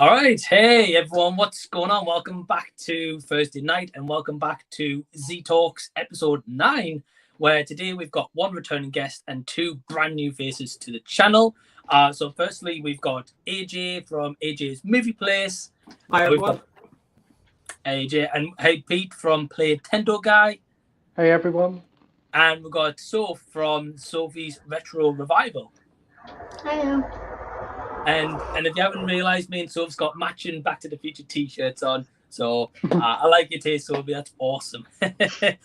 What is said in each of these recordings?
All right, hey everyone, what's going on? Welcome back to Thursday night and welcome back to Z Talks episode 9, where today we've got one returning guest and two brand new faces to the channel. So firstly, we've got AJ from AJ's Movie Place. Hi everyone. AJ and hey Pete from PLAYTENDOGUY. Hey everyone. And we've got Soph from Sophie's Retro Revival. Hiya. And if you haven't realised, me and Soph's got matching Back to the Future t-shirts on. So I like your taste, Sophie. That's awesome. AJ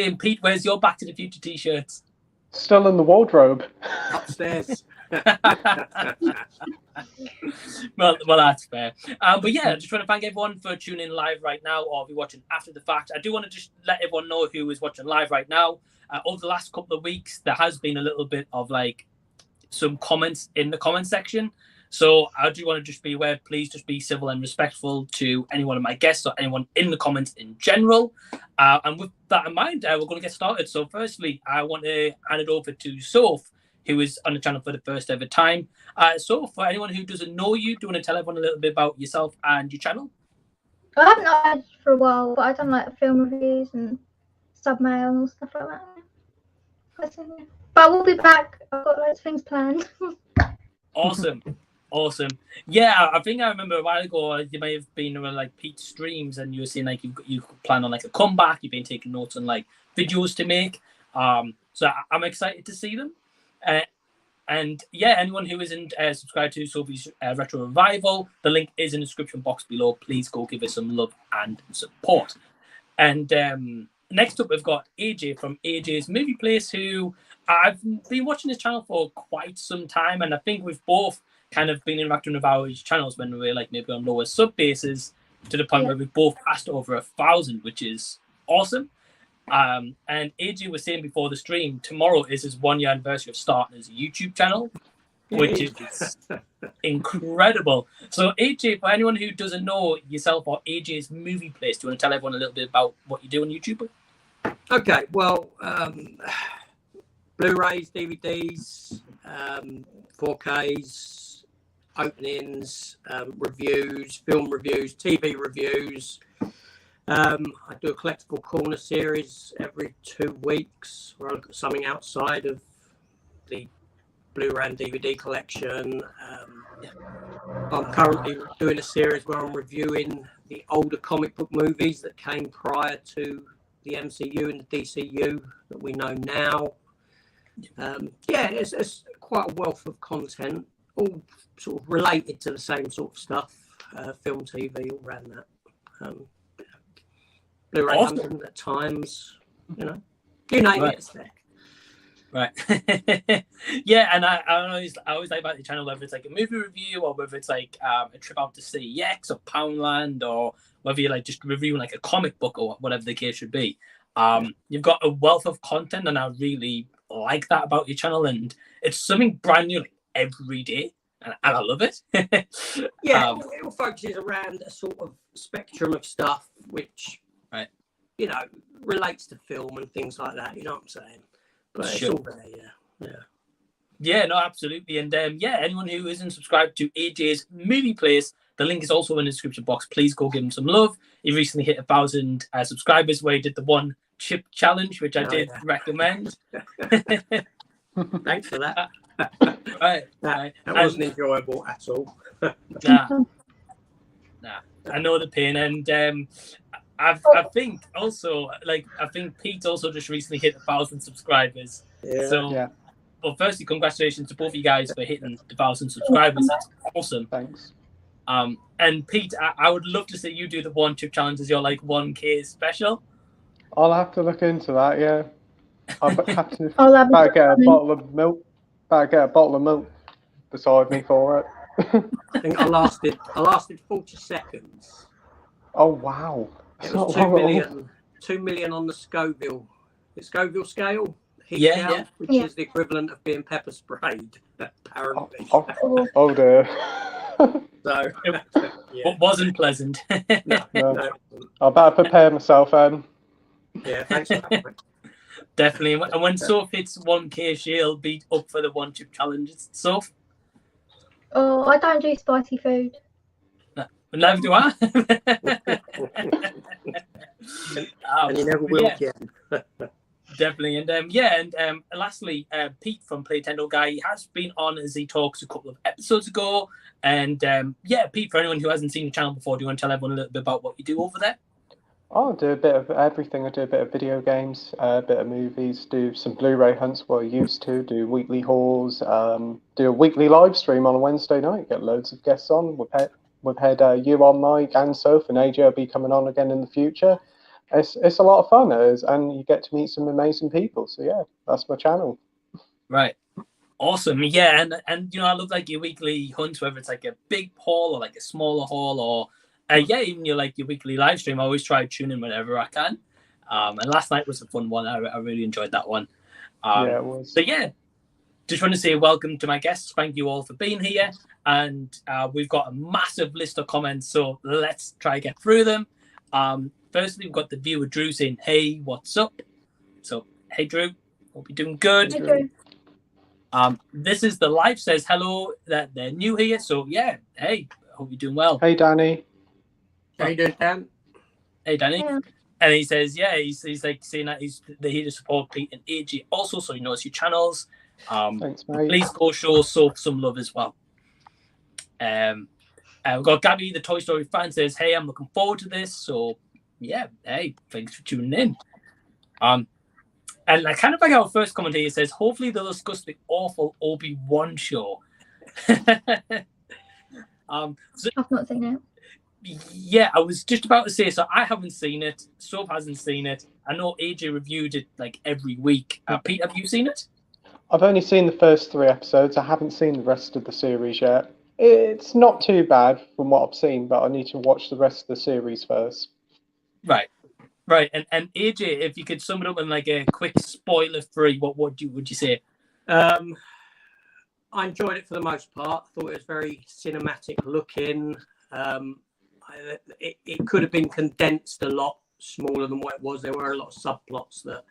and Pete, where's your Back to the Future t-shirts? Still in the wardrobe. Upstairs. well, that's fair. But yeah, just want to thank everyone for tuning in live right now, or if you're watching after the fact. I do want to just let everyone know who is watching live right now. Over the last couple of weeks, there has been a little bit of some comments in the comment section. So I do want to just be aware, please just be civil and respectful to any one of my guests or anyone in the comments in general. And with that in mind, we're going to get started. So firstly, I want to hand it over to Soph, who is on the channel for the first ever time. So for anyone who doesn't know you, do you want to tell everyone a little bit about yourself and your channel? I haven't done for a while, but I've done film reviews and submail and stuff like that. But we'll be back. I've got loads of things planned. Awesome. Yeah, I think I remember a while ago you may have been on Pete's streams and you were saying you plan on a comeback. You've been taking notes on videos to make. So I'm excited to see them. And yeah, anyone who isn't subscribed to Sophie's Retro Revival, the link is in the description box below. Please go give us some love and support. And next up, we've got AJ from AJ's Movie Place, who I've been watching his channel for quite some time, and I think we've both kind of been interacting with our channels when we were maybe on lower sub bases, to the point where we've both passed over 1,000, which is awesome. And AJ was saying before the stream, tomorrow is his 1-year anniversary of starting his YouTube channel, which is incredible. So AJ, for anyone who doesn't know yourself or AJ's Movie Place, do you want to tell everyone a little bit about what you do on YouTube? Okay, well, Blu-rays, DVDs, 4Ks, openings, reviews, film reviews, TV reviews. I do a collectible corner series every 2 weeks where I look at something outside of the Blu-ray and DVD collection. I'm currently doing a series where I'm reviewing the older comic book movies that came prior to the MCU and the DCU that we know now. It's quite a wealth of content, all sort of related to the same sort of stuff, film, TV, all around that. Blu-ray hunting at times, you name it, it's there. Right. Yeah, and I always like about the channel, whether it's a movie review or whether it's a trip out to CEX or Poundland, or whether you're just reviewing a comic book or whatever the case should be. You've got a wealth of content, and I really like that about your channel, and it's something brand new every day, and I love it. It all focuses around a sort of spectrum of stuff which relates to film and things like that, you know what I'm saying? But it's all there, Yeah, no, absolutely. And anyone who isn't subscribed to AJ's Movie Place, the link is also in the description box. Please go give him some love. He recently hit 1,000 subscribers where he did the 1 chip challenge, which I did recommend. Thanks for that. Right. That wasn't enjoyable at all. Nah, I know the pain. And I think also, I think Pete also just recently hit 1,000 subscribers. Well, firstly, congratulations to both of you guys for hitting 1,000 subscribers. That's awesome. Thanks. And Pete, I would love to see you do the 1 chip challenge as your 1K special. I'll have to look into that. Yeah, I'll have to get a bottle of milk. Better get a bottle of milk beside me for it. I think I lasted 40 seconds. Oh wow! It was 2 million on the Scoville scale. Which is the equivalent of being pepper sprayed, apparently. Oh dear. So, it wasn't pleasant. No. I better prepare myself then. Yeah, thanks for that. Definitely. And when Soph hits 1K, she'll be up for the 1 chip challenge. Soph? Oh, I don't do spicy food. Neither do I. And you never will again. Definitely. And lastly, Pete from Playtendogui has been on as he talks a couple of episodes ago. And Pete, for anyone who hasn't seen the channel before, do you want to tell everyone a little bit about what you do over there? I do a bit of everything. I do a bit of video games, a bit of movies, do some Blu-ray hunts what I used to, do weekly hauls, do a weekly live stream on a Wednesday night, get loads of guests on. We've had you on, Mike, and Soph, and AJ will be coming on again in the future. It's a lot of fun, it is, and you get to meet some amazing people. So yeah, that's my channel. Right. Awesome. Yeah, and I love like your weekly hunts, whether it's like a big haul or like a smaller haul or even your weekly live stream. I always try to tune in whenever I can. And last night was a fun one. I really enjoyed that one. Yeah, it was. So yeah, just want to say welcome to my guests. Thank you all for being here. And we've got a massive list of comments, so let's try to get through them. Firstly, we've got the viewer Drew saying, "Hey, what's up?" So, hey Drew, hope you're doing good. Hey, Drew. This is the live says hello, that they're new here. So yeah, hey, hope you're doing well. Hey, Danny. How you doing, Dan? Hey, Danny. Yeah. And he says, yeah, he's like saying that they're here to support Pete and AJ also, so he knows your channels. Thanks, mate. Please go show Soph some love as well. We've got Gabby, the Toy Story fan, says, hey, I'm looking forward to this. So yeah, hey, thanks for tuning in. And kind of like our first comment here, says, hopefully they'll discuss the awful Obi-Wan show. I've not seen it. Yeah, I was just about to say, so I haven't seen it. Soph hasn't seen it. I know AJ reviewed it like every week. Pete, have you seen it? I've only seen the first 3 episodes. I haven't seen the rest of the series yet. It's not too bad from what I've seen, but I need to watch the rest of the series first. Right. And AJ, if you could sum it up in like a quick spoiler-free, what would you say? I enjoyed it for the most part. I thought it was very cinematic looking. It could have been condensed a lot smaller than what it was. There were a lot of subplots that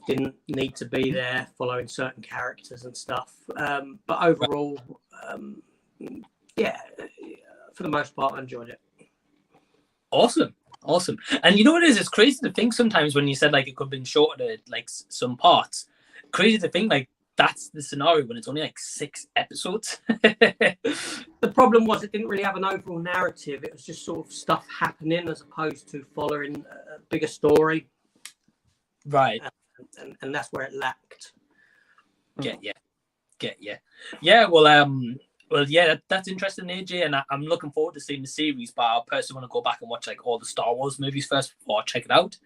didn't need to be there, following certain characters and stuff. But overall, for the most part, I enjoyed it. Awesome. And you know what it is? It's crazy to think sometimes when you said like it could have been shorter, like some parts. Crazy to think like that's the scenario when it's only like 6 episodes. The problem was it didn't really have an overall narrative. It was just sort of stuff happening as opposed to following a bigger story. Right. And that's where it lacked. Get you. Yeah, well, yeah, that's interesting, AJ, and I'm looking forward to seeing the series, but I personally want to go back and watch like all the Star Wars movies first before I check it out.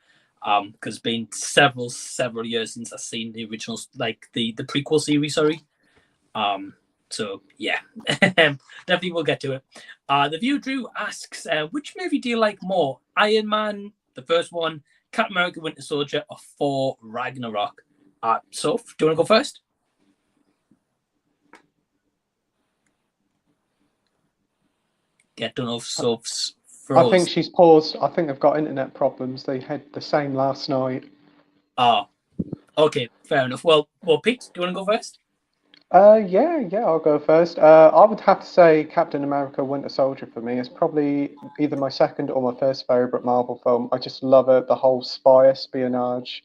Because it's been several years since I've seen the original, like the prequel series, sorry. So yeah, definitely we'll get to it. The viewer Drew asks, which movie do you like more? Iron Man, the first one, Captain America, Winter Soldier, or Thor Ragnarok? Soph, do you want to go first? Yeah, don't know if Soph's froze. I think she's paused. I think they've got internet problems. They had the same last night. Oh, okay, fair enough. Well, Pete, do you want to go first? Yeah, I'll go first. I would have to say Captain America: Winter Soldier for me. It's probably either my second or my first favorite Marvel film. I just love it. The whole spy espionage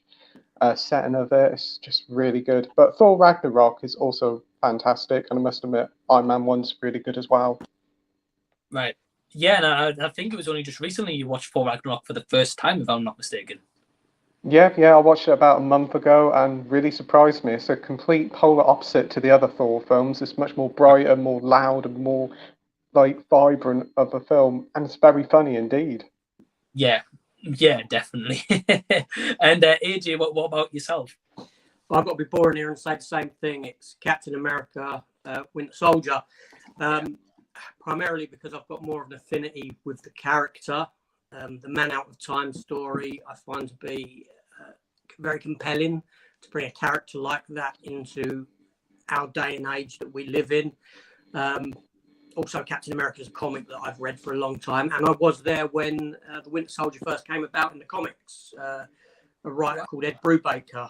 setting of it. It's just really good. But Thor Ragnarok is also fantastic, and I must admit, Iron Man 1's really good as well. Right. Yeah, and I think it was only just recently you watched Thor Ragnarok for the first time, if I'm not mistaken. Yeah, I watched it about a month ago and really surprised me. It's a complete polar opposite to the other Thor films. It's much more brighter, more loud, and more like vibrant of a film, and it's very funny indeed. Yeah, definitely. And AJ, what about yourself? Well, I've got to be boring here and say the same thing. It's Captain America, Winter Soldier. Primarily because I've got more of an affinity with the character. The Man Out of Time story I find to be very compelling, to bring a character like that into our day and age that we live in. Also, Captain America is a comic that I've read for a long time, and I was there when the Winter Soldier first came about in the comics. A writer called Ed Brubaker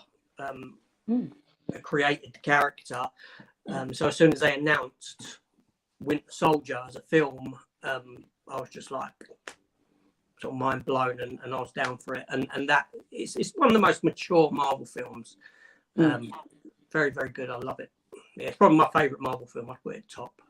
created the character. So as soon as they announced Winter Soldier as a film, I was just like sort of mind blown, and I was down for it. And that it's one of the most mature Marvel films. Very, very good. I love it. Yeah, it's probably my favourite Marvel film. I put it top.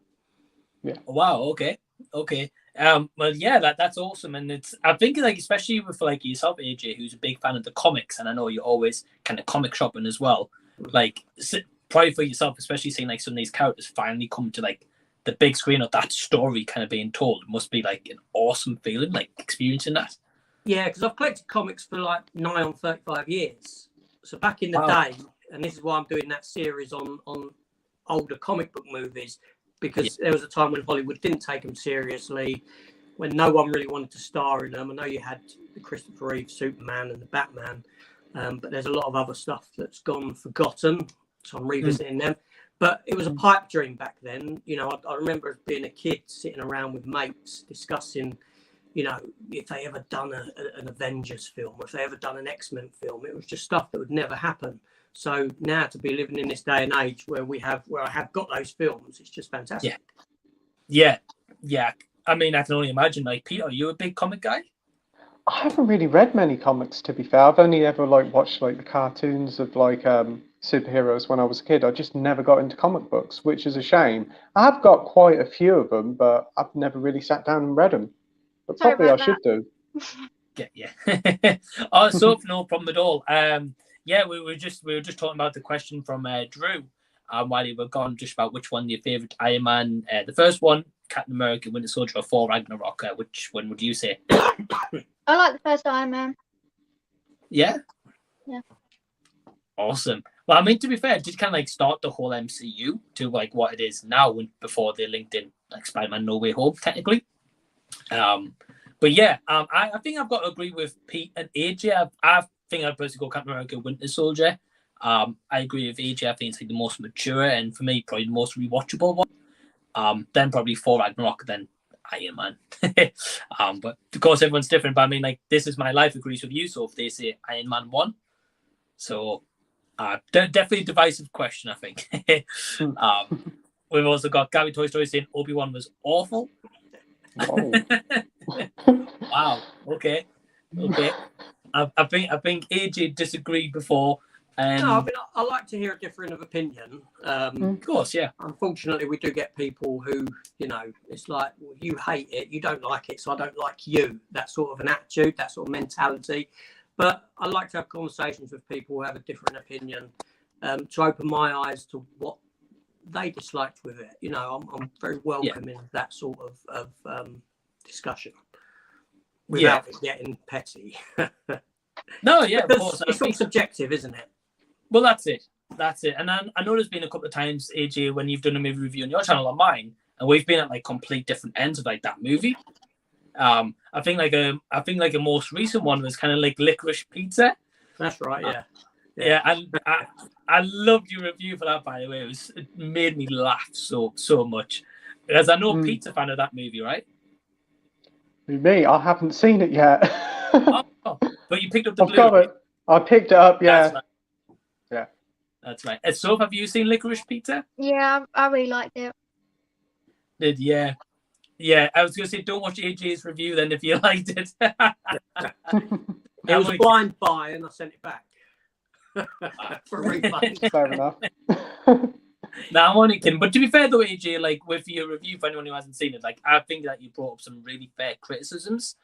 Yeah. Wow. Okay. Well, yeah, that's awesome, and I think like especially with like yourself, AJ, who's a big fan of the comics, and I know you're always kind of comic shopping as well. Like, probably for yourself, especially seeing like some of these characters finally come to like the big screen, or that story kind of being told, must be like an awesome feeling, like experiencing that. Yeah, because I've collected comics for like nigh on 35 years. So back in the day, and this is why I'm doing that series on older comic book movies, because there was a time when Hollywood didn't take them seriously, when no one really wanted to star in them. I know you had the Christopher Reeve Superman and the Batman, but there's a lot of other stuff that's gone forgotten, so I'm revisiting them. But it was a pipe dream back then. You know, I remember being a kid sitting around with mates discussing, you know, if they ever done an Avengers film, or if they ever done an X-Men film. It was just stuff that would never happen. So now to be living in this day and age where I have got those films, it's just fantastic. Yeah. I mean, I can only imagine. Like, Peter, are you a big comic guy? I haven't really read many comics, to be fair. I've only ever like watched like the cartoons of like superheroes when I was a kid. I just never got into comic books, which is a shame. I've got quite a few of them, but I've never really sat down and read them. But probably I should do. Yeah. Oh, so no problem at all. Yeah, we were just talking about the question from Drew, while you were gone, just about which one your favorite Iron Man. The first one, Captain America, Winter Soldier, or Thor Ragnarok. Which one would you say? I like the first Iron Man. Yeah. Yeah. Awesome. Well, I mean, to be fair, it did kind of like start the whole MCU to like what it is now, before they linked in like Spider-Man No Way Home, technically. But yeah, I think I've got to agree with Pete and AJ. I think I'd personally go Captain America, Winter Soldier. I agree with AJ. I think it's like the most mature, and for me, probably the most rewatchable one. Then probably Thor Ragnarok, then Iron Man. But of course, everyone's different. But I mean, like, This Is My Life agrees with you. So if they say Iron Man 1, so definitely a divisive question, I think. We've also got Gabby Toy Story saying Obi-Wan was awful. Wow. Okay. I think AJ disagreed before. No, I mean, I like to hear a difference of opinion. Of course, yeah. Unfortunately, we do get people who, you know, it's like, well, you hate it, you don't like it, so I don't like you. That sort of an attitude, that sort of mentality. But I like to have conversations with people who have a different opinion, to open my eyes to what they disliked with it. You know, I'm very welcoming of that sort of discussion without it getting petty. No, yeah, of course. It's all subjective, isn't it? Well, that's it. And I know there's been a couple of times, AJ, when you've done a movie review on your channel or mine, and we've been at like complete different ends of like that movie. I think like a most recent one was kind of like Licorice Pizza. That's right, yeah. And I loved your review for that, by the way. It made me laugh so much, because I know Pete's a fan of that movie, right? Me, I haven't seen it yet. But you picked up the I've got it. I picked it up, yeah. That's right. Yeah. That's right. And so, have you seen Licorice Pizza? Yeah, I really liked it. Yeah. I was going to say, don't watch AJ's review then if you liked it. It was a blind buy, and I sent it back for a refund. Fair enough. Now, I'm only kidding. But to be fair, though, AJ, like with your review, for anyone who hasn't seen it, like I think that you brought up some really fair criticisms.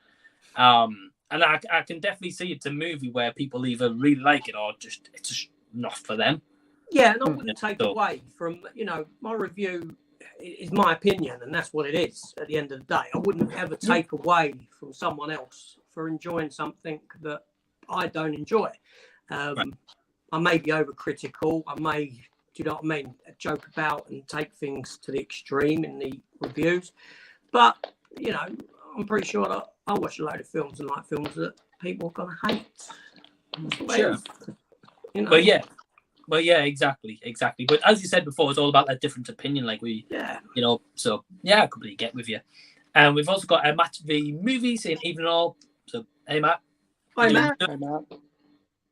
And I can definitely see it's a movie where people either really like it or it's just not for them. Yeah, and I wouldn't take away from, you know, my review is my opinion, and that's what it is at the end of the day. I wouldn't ever take away from someone else for enjoying something that I don't enjoy. Right. I may be overcritical. I may, do you know what I mean, joke about and take things to the extreme in the reviews. But, you know, I'm pretty sure that I watch a load of films and like films that people are going to hate. Sure. You know? But yeah, exactly. But as you said before, it's all about that different opinion. Like you know, so yeah, I completely get with you. And we've also got Matt the movie saying even all. So hey Matt. Hi Matt. Hey, Matt.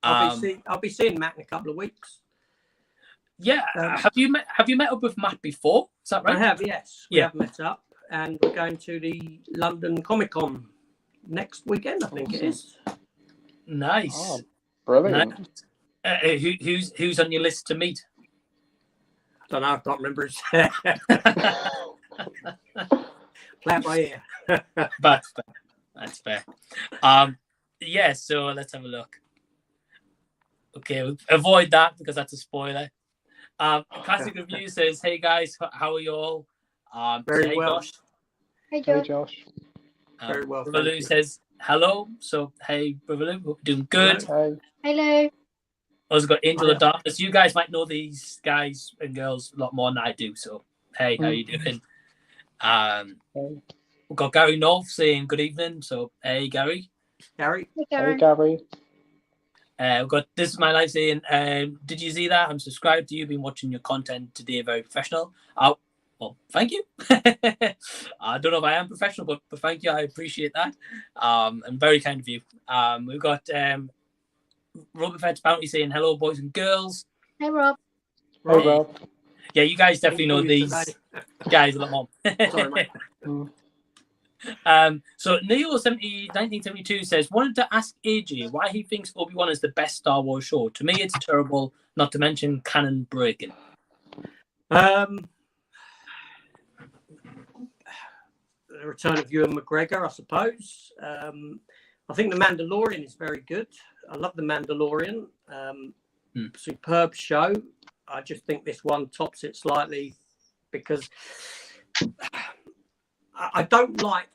I'll be seeing Matt in a couple of weeks. Yeah. Have you met up with Matt before? Is that right? I have, yes. We Yeah. have met up, and we're going to the London Comic Con next weekend, I think it is. Nice. Oh, brilliant. Nice. Who's on your list to meet? I don't know, I can't remember his Play it by ear. That's fair. Yeah, so let's have a look. Okay, we'll avoid that because that's a spoiler. Classic Review says, "Hey guys, how are you all?" Very hey, well. Josh. Hey, Hey, Josh. Josh. Very well. Brother Lou Thank you. says hello. So hey, Brother Lou, hope you're doing good. Hello. Hey. Hello. Also got Angel Hiya. of Darkness. You guys might know these guys and girls a lot more than I do. So hey, how you doing? Hey. We've got Gary North saying good evening. So hey, Gary. Gary? Hey, Hey, Gary. Gary. We've got This Is My Life saying, did you see that? I'm subscribed to you. Been watching your content today. Very professional. Oh, well, thank you. I don't know if I am professional, but thank you. I appreciate that. And very kind of you. We've got Robert Fed's Bounty saying, hello, boys and girls. Hey, Rob. Hey, Rob. Yeah, you guys definitely know these guys a lot more. Sorry, mate. So Neo1972 says, wanted to ask AJ why he thinks Obi-Wan is the best Star Wars show. To me, it's terrible, not to mention canon breaking. The return of Ewan McGregor, I suppose. I think The Mandalorian is very good. I love The Mandalorian. Superb show. I just think this one tops it slightly because I don't like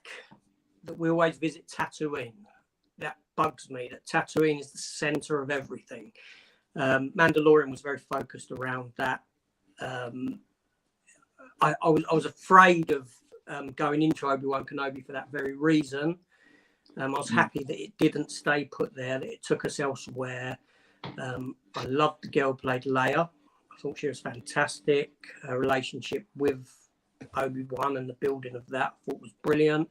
that we always visit Tatooine. That bugs me, that Tatooine is the center of everything. Mandalorian was very focused around that. I was afraid of going into Obi-Wan Kenobi for that very reason. I was happy that it didn't stay put there, that it took us elsewhere. I loved the girl who played Leia. I thought she was fantastic. Her relationship with Obi-Wan and the building of that I thought was brilliant.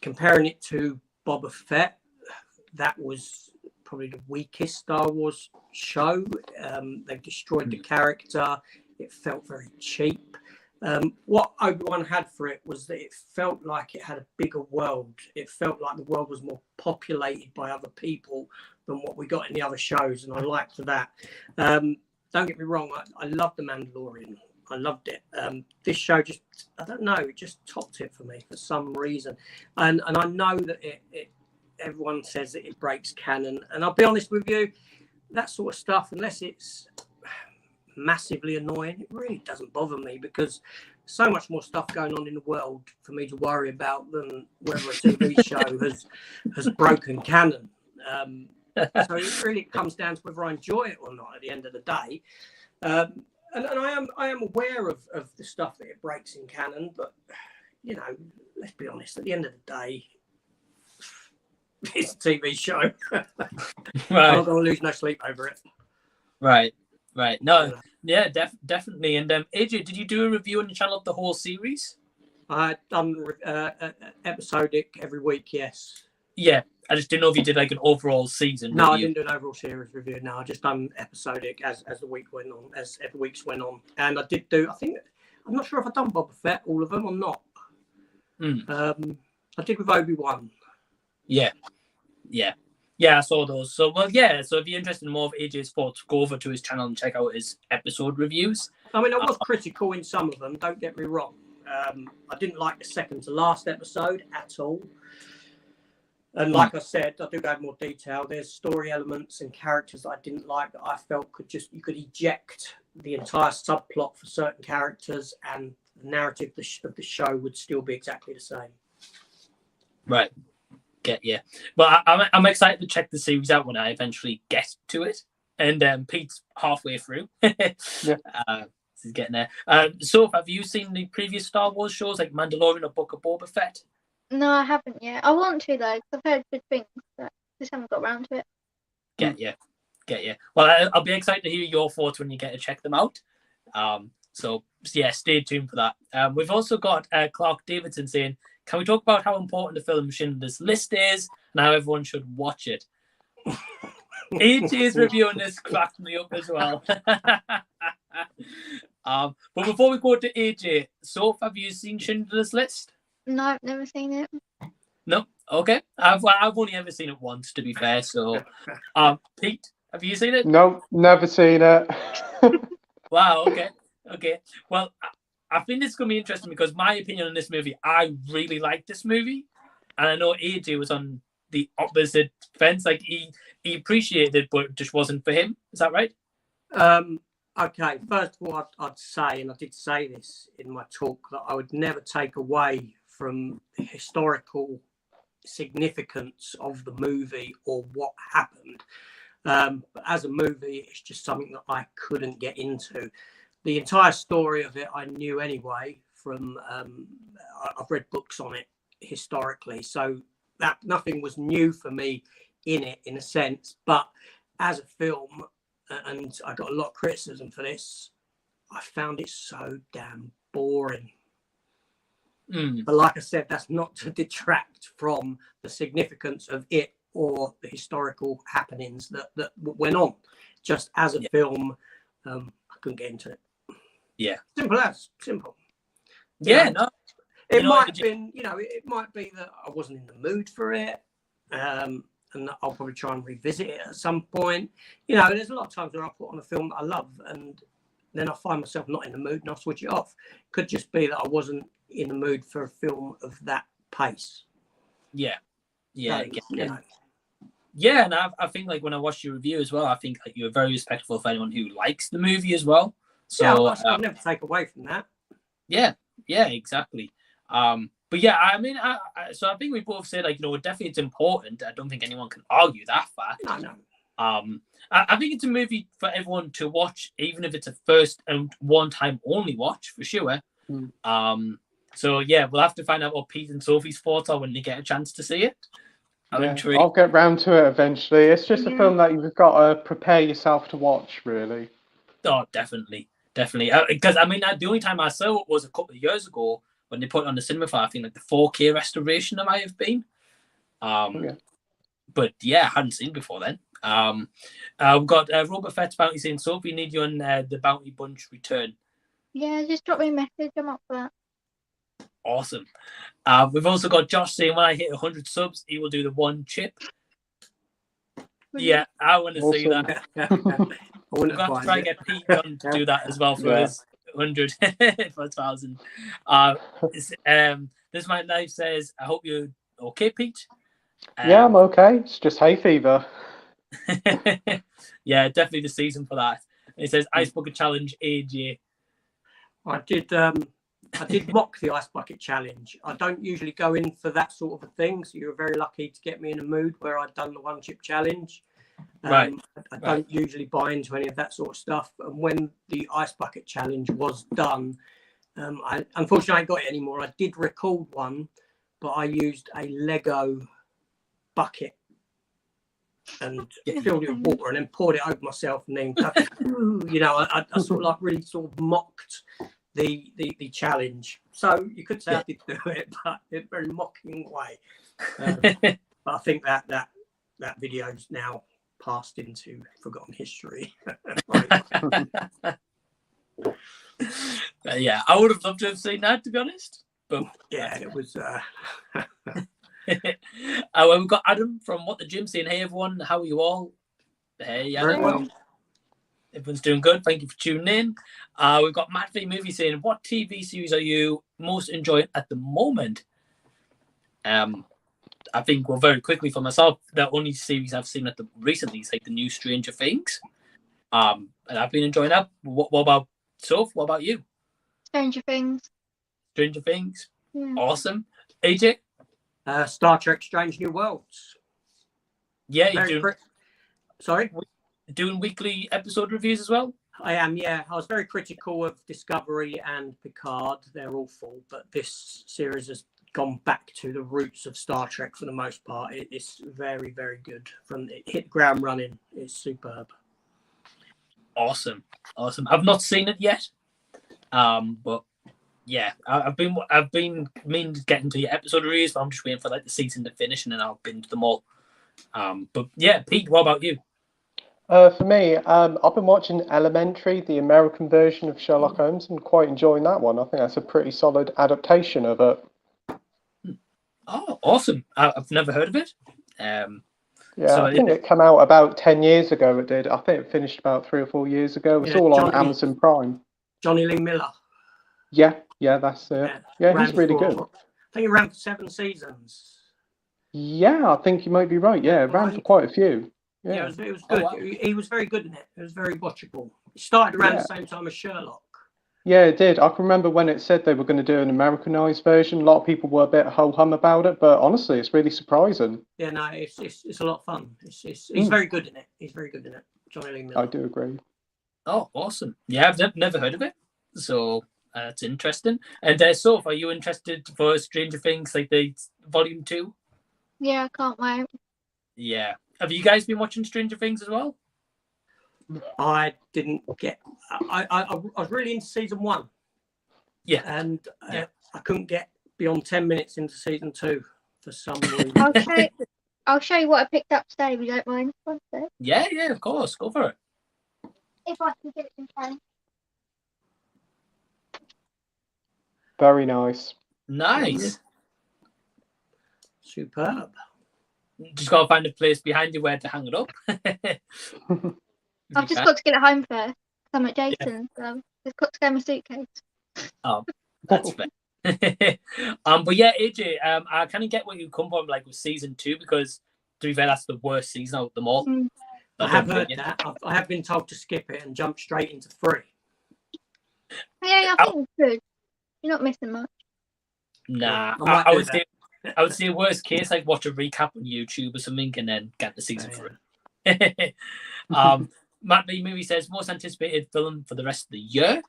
Comparing it to Boba Fett, that was probably the weakest Star Wars show. They destroyed the character. It felt very cheap. What Obi-Wan had for it was that it felt like it had a bigger world. It felt like the world was more populated by other people than what we got in the other shows, and I liked that. Don't get me wrong, I loved The Mandalorian. I loved it. This show just, I don't know, it just topped it for me for some reason. And I know that it everyone says that it breaks canon. And I'll be honest with you, that sort of stuff, unless it's massively annoying, it really doesn't bother me because so much more stuff going on in the world for me to worry about than whether a TV show has broken canon. So it really comes down to whether I enjoy it or not at the end of the day. And I am aware of the stuff that it breaks in canon, but you know, let's be honest, at the end of the day, it's a TV show. Right. I'm not going to lose no sleep over it. Right. No, yeah, definitely. And AJ, did you do a review on your channel of the whole series? I've done episodic every week, yes. Yeah, I just didn't know if you did like an overall season No, review. I didn't do an overall series review. No, I just done episodic as the week went on, as every week's went on. And I did do, I'm not sure if I've done Boba Fett, all of them or not. I did with Obi-Wan. Yeah, I saw those. So, well, yeah, so if you're interested in more of AJ's thoughts, go over to his channel and check out his episode reviews. I mean, I was critical in some of them, don't get me wrong. I didn't like the second to last episode at all. And like I said, I do have more detail. There's story elements and characters that I didn't like that I felt you could eject the entire subplot for certain characters and the narrative of the show would still be exactly the same. Right. Yeah. Well, I'm excited to check the series out when I eventually get to it. And Pete's halfway through. Yeah. He's getting there. So, have you seen the previous Star Wars shows like Mandalorian or Book of Boba Fett? No, I haven't yet. I want to though, because I've heard good things, but just haven't got around to it. Get you. Well, I'll be excited to hear your thoughts when you get to check them out. So yeah, stay tuned for that. We've also got Clark Davidson saying, can we talk about how important the film Schindler's List is and how everyone should watch it? AJ's review on this cracked me up as well. But before we go to AJ, Soph, have you seen Schindler's List? No, I've never seen it. No. Okay. I've only ever seen it once, to be fair. So, Pete, have you seen it? No, never seen it. Wow. Okay. Okay. Well, I think this is going to be interesting because my opinion on this movie, I really like this movie, and I know AJ was on the opposite fence. Like he appreciated it, but it just wasn't for him. Is that right? Okay, first of all, I'd say, and I did say this in my talk, that I would never take away from the historical significance of the movie or what happened. But as a movie, it's just something that I couldn't get into. The entire story of it I knew anyway from, I've read books on it historically, so that nothing was new for me in it, in a sense. But as a film, and I got a lot of criticism for this, I found it so damn boring. But like I said, that's not to detract from the significance of it or the historical happenings that went on. Just as a film, I couldn't get into it. Yeah. Simple as. Simple. Yeah, no. It might have been, it might be that I wasn't in the mood for it. And I'll probably try and revisit it at some point. There's a lot of times where I put on a film that I love and then I find myself not in the mood and I'll switch it off. Could just be that I wasn't in the mood for a film of that pace. Yeah. Yeah. So, Yeah, and I think like when I watched your review as well, I think like you're very respectful of anyone who likes the movie as well. So I'll never take away from that. Yeah, exactly. But yeah, I mean, so I think we both said like definitely it's important. I don't think anyone can argue that fact. No. I think it's a movie for everyone to watch, even if it's a first and one time only watch for sure. So yeah, we'll have to find out what Pete and Sophie's thoughts are when they get a chance to see it. I'll get round to it eventually. It's just a film that you've got to prepare yourself to watch, really. Oh, definitely. Because I mean, the only time I saw it was a couple of years ago when they put it on the cinema for, I think, like the 4K restoration it might have been. But yeah, I hadn't seen before then. We've got Robert Fett's Bounty saying, Sophie, need you on the Bounty Bunch return. Yeah, just drop me a message. I'm up for that. Awesome. We've also got Josh saying, when I hit 100 subs, he will do the one chip. Yeah, I want to see that. We're going to have to try and get Pete on to do that as well for his 100 for 1,000. This my life says, I hope you're okay, Pete. Yeah, I'm okay. It's just hay fever. Yeah, definitely the season for that. And it says Ice Bucket Challenge AJ. I did mock the Ice Bucket Challenge. I don't usually go in for that sort of a thing, so you were very lucky to get me in a mood where I'd done the one chip challenge. I don't usually buy into any of that sort of stuff. And when the Ice Bucket Challenge was done, unfortunately I ain't got it anymore. I did record one, but I used a Lego bucket and filled it with water and then poured it over myself and then I sort of like really sort of mocked the challenge. So you could say I did do it, but in a very mocking way. But I think that video's now passed into forgotten history. Yeah, I would have loved to have seen that, to be honest. But yeah, it was. Well, we've got Adam from What the Gym saying, "Hey everyone, how are you all?" Hey, Adam. Very well. Everyone's doing good. Thank you for tuning in. We've got Matt V Movie saying, "What TV series are you most enjoying at the moment?" I think, well, very quickly for myself, the only series I've seen recently is like the new Stranger Things. And I've been enjoying that. What about Soph? What about you? Stranger Things. Stranger Things. Yeah. Awesome. AJ? Star Trek Strange New Worlds. Yeah, you're doing... Sorry? Doing weekly episode reviews as well? I am, yeah. I was very critical of Discovery and Picard. They're awful, but this series has gone back to the roots of Star Trek for the most part. It's very, very good. It hit ground running. It's superb. Awesome. I've not seen it yet, but yeah, I've been meaning to get into your episode reviews, but I'm just waiting for like the season to finish and then I'll binge them all. But yeah, Pete, what about you? For me, I've been watching Elementary, the American version of Sherlock Holmes, and quite enjoying that one. I think that's a pretty solid adaptation of it. Oh, awesome! I've never heard of it. Yeah, So I think it came out about 10 years ago. It did. I think it finished about 3 or 4 years ago. It's all on Amazon Prime. Johnny Lee Miller. Yeah, that's it. Yeah, he's really good. I think he ran for 7 seasons. Yeah, I think you might be right. Yeah, it ran for quite a few. Yeah, it was good. Oh, wow. He was very good in it. It was very watchable. It started around the same time as Sherlock. Yeah, it did. I can remember when it said they were going to do an Americanized version. A lot of people were a bit ho-hum about it, but honestly, it's really surprising. Yeah, no, it's a lot of fun. He's very good in it. He's very good in it. Johnny Lee Miller. I do agree. Oh, awesome. Yeah, I've never heard of it. So it's interesting. And Soph, are you interested for Stranger Things, like the Volume 2? Yeah, I can't wait. Yeah. Have you guys been watching Stranger Things as well? I didn't get. I was really into season 1. Yeah. And I couldn't get beyond 10 minutes into season 2 for some reason. I'll show you what I picked up today, if you don't mind. Yeah, of course. Go for it. If I can get it in time. Very nice. Nice. Superb. Just got to find a place behind you where to hang it up. I've just got to get it home first. I'm at Jason's, so I've got to go in my suitcase. Oh, that's fair. But yeah, AJ, I kind of get where you come from, like with season 2, because to be fair, that's the worst season out of them all. I have heard that. I have been told to skip it and jump straight into 3. Yeah, I think it's good. You're not missing much. Nah, I would say worst case, like watch a recap on YouTube or something, and then get the season 3. Matt B movie says most anticipated film for the rest of the year.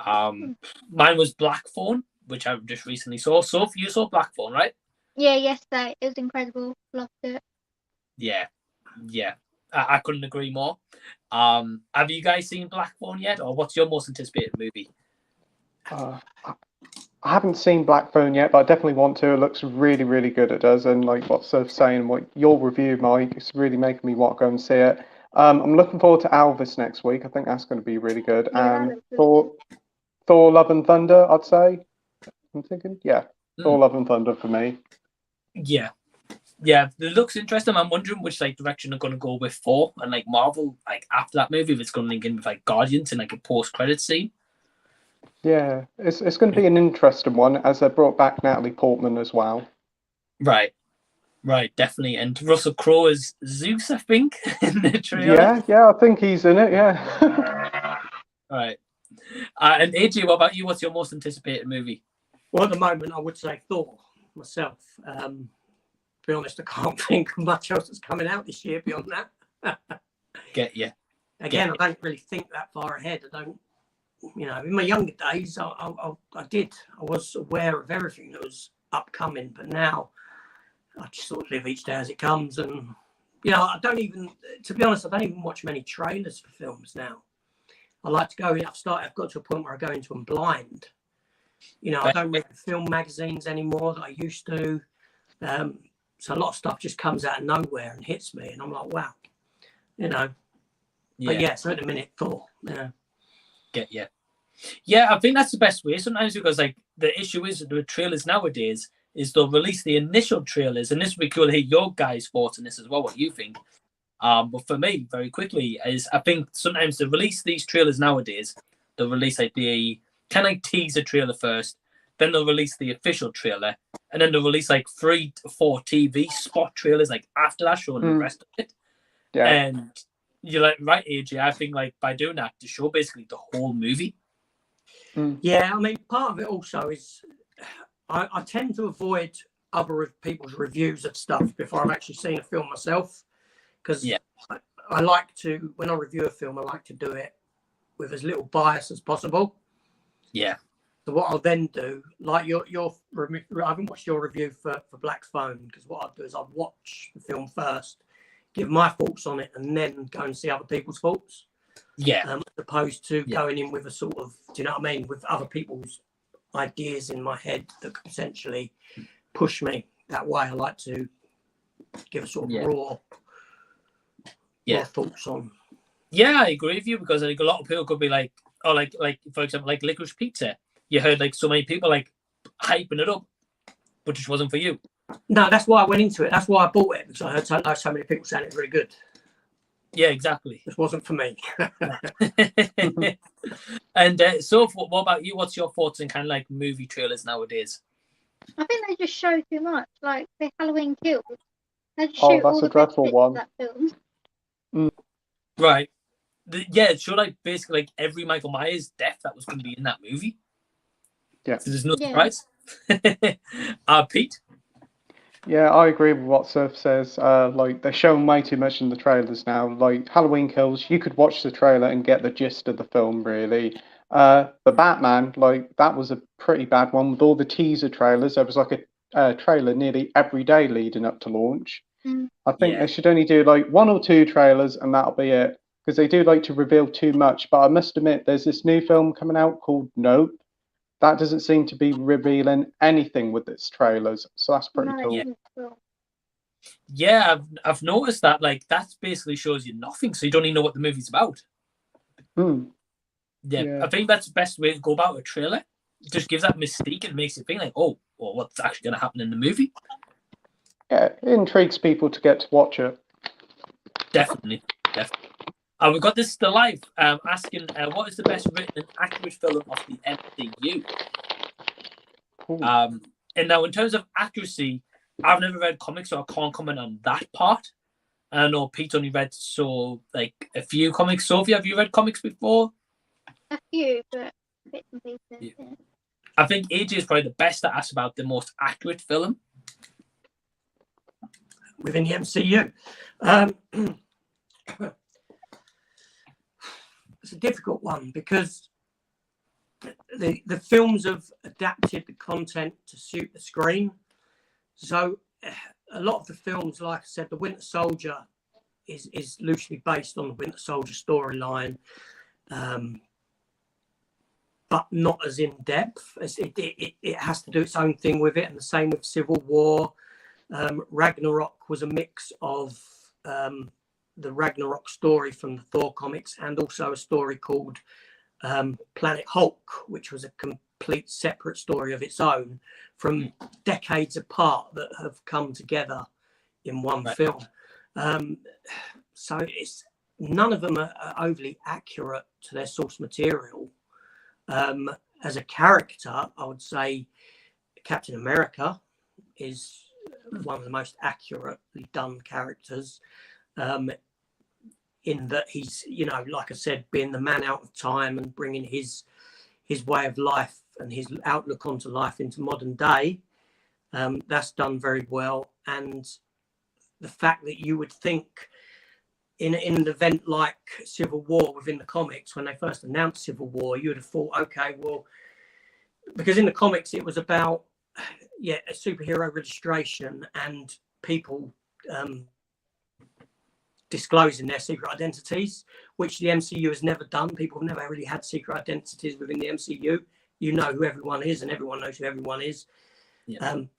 Mine was Black Phone, which I just recently saw. So you saw Black Phone, right? Yeah, yesterday. It was incredible. Loved it. Yeah. I couldn't agree more. Have you guys seen Black Phone yet, or what's your most anticipated movie? I haven't seen Black Phone yet, but I definitely want to. It looks really, really good. It does, and like what Soph's saying, what your review, Mike, it's really making me want to go and see it. I'm looking forward to Alvis next week. I think that's going to be really good. And Thor, Love and Thunder, I'd say. I'm thinking, Thor, Love and Thunder for me. Yeah, it looks interesting. I'm wondering which like direction they're going to go with Thor and like Marvel, like after that movie, if it's going to link in with like Guardians and like a post-credit scene. Yeah, it's going to be an interesting one as they brought back Natalie Portman as well. Right, definitely. And Russell Crowe is Zeus, I think, in the trailer. Yeah, I think he's in it. Yeah. Right. And AJ, what about you? What's your most anticipated movie? Well, at the moment, I would say Thor myself. To be honest, I can't think of much else that's coming out this year beyond that. Get you. Again, I don't really think that far ahead. I don't. In my younger days, I was aware of everything that was upcoming, but now I just sort of live each day as it comes. And, I don't even, to be honest, I don't even watch many trailers for films now. I like to go in, I've got to a point where I go into them blind. I don't read the film magazines anymore that I used to. So a lot of stuff just comes out of nowhere and hits me. And I'm like, wow, But yeah, so at the minute, Thor, Get you. Yeah, I think that's the best way sometimes, because like the issue is with trailers nowadays is they'll release the initial trailers, and this would be cool to hear your guys' thoughts on this as well, what you think. But for me, very quickly, is I think sometimes they release these trailers nowadays, they'll release like the kind of like teaser trailer first, then they'll release the official trailer, and then they'll release like 3 to 4 TV spot trailers like after that, showing the rest of it. Yeah. And you're like, right, AJ, I think like by doing that, to show basically the whole movie. Yeah, I mean, part of it also is I tend to avoid other people's reviews of stuff before I've actually seen a film myself, because I like to, when I review a film, I like to do it with as little bias as possible. Yeah. So what I'll then do, like I haven't watched your review for Black Phone, because what I'll do is I'll watch the film first, give my thoughts on it, and then go and see other people's thoughts. Yeah. As opposed to going in with a sort of, do you know what I mean, with other people's ideas in my head that could potentially push me that way. I like to give a sort of raw your thoughts on. Yeah, I agree with you, because like a lot of people could be like, oh, like for example, like Licorice Pizza. You heard like so many people like hyping it up, but it just wasn't for you. No, that's why I went into it. That's why I bought it, because I heard so many people saying it's really good. Yeah, exactly. This wasn't for me. And so, what about you? What's your thoughts on kind of like movie trailers nowadays? I think they just show too much. Like the Halloween Kills. They just Oh, shoot that's all a the dreadful best bits one. of that film. Right. Yeah, it showed like basically like every Michael Myers death that was going to be in that movie. Yeah. So there's no Yeah. surprise. Pete? Yeah, I agree with what Surf says. Like, they're showing way too much in the trailers now. Like, Halloween Kills, you could watch the trailer and get the gist of the film, really. The Batman, like, that was a pretty bad one with all the teaser trailers. There was like a trailer nearly every day leading up to launch. I think they should only do like 1 or 2 trailers and that'll be it. Because they do like to reveal too much. But I must admit, there's this new film coming out called Nope. That doesn't seem to be revealing anything with its trailers. So that's pretty No, cool. it isn't cool. Yeah, I've noticed that. Like, that basically shows you nothing, so you don't even know what the movie's about. Yeah, I think that's the best way to go about a trailer. It just gives that mystique and makes it feel like, oh, well, what's actually going to happen in the movie? Yeah, it intrigues people to get to watch it. Definitely. We've got this still live asking, what is the best written and accurate film of the MCU? And now, in terms of accuracy, I've never read comics, so I can't comment on that part. I know Pete only read a few comics. Sophie, have you read comics before? A few, but bits and pieces. Yeah. I think AJ is probably the best to ask about the most accurate film within the MCU. It's a difficult one because the films have adapted the content to suit the screen. So a lot of the films, like I said, The Winter Soldier is loosely based on the Winter Soldier storyline, but not as in depth. It has to do its own thing with it, and the same with Civil War. Ragnarok was a mix of the Ragnarok story from the Thor comics and also a story called Planet Hulk, which was a complete separate story of its own from decades apart that have come together in one film. So none of them are overly accurate to their source material. As a character, I would say Captain America is one of the most accurately done characters, in that he's, like I said, being the man out of time and bringing his way of life and his outlook onto life into modern day. That's done very well. And the fact that you would think in an event like Civil War within the comics, when they first announced Civil War, you would have thought, okay, well, because in the comics it was about a superhero registration and people disclosing their secret identities, which the MCU has never done. People have never really had secret identities within the MCU. You know who everyone is and everyone knows who everyone is.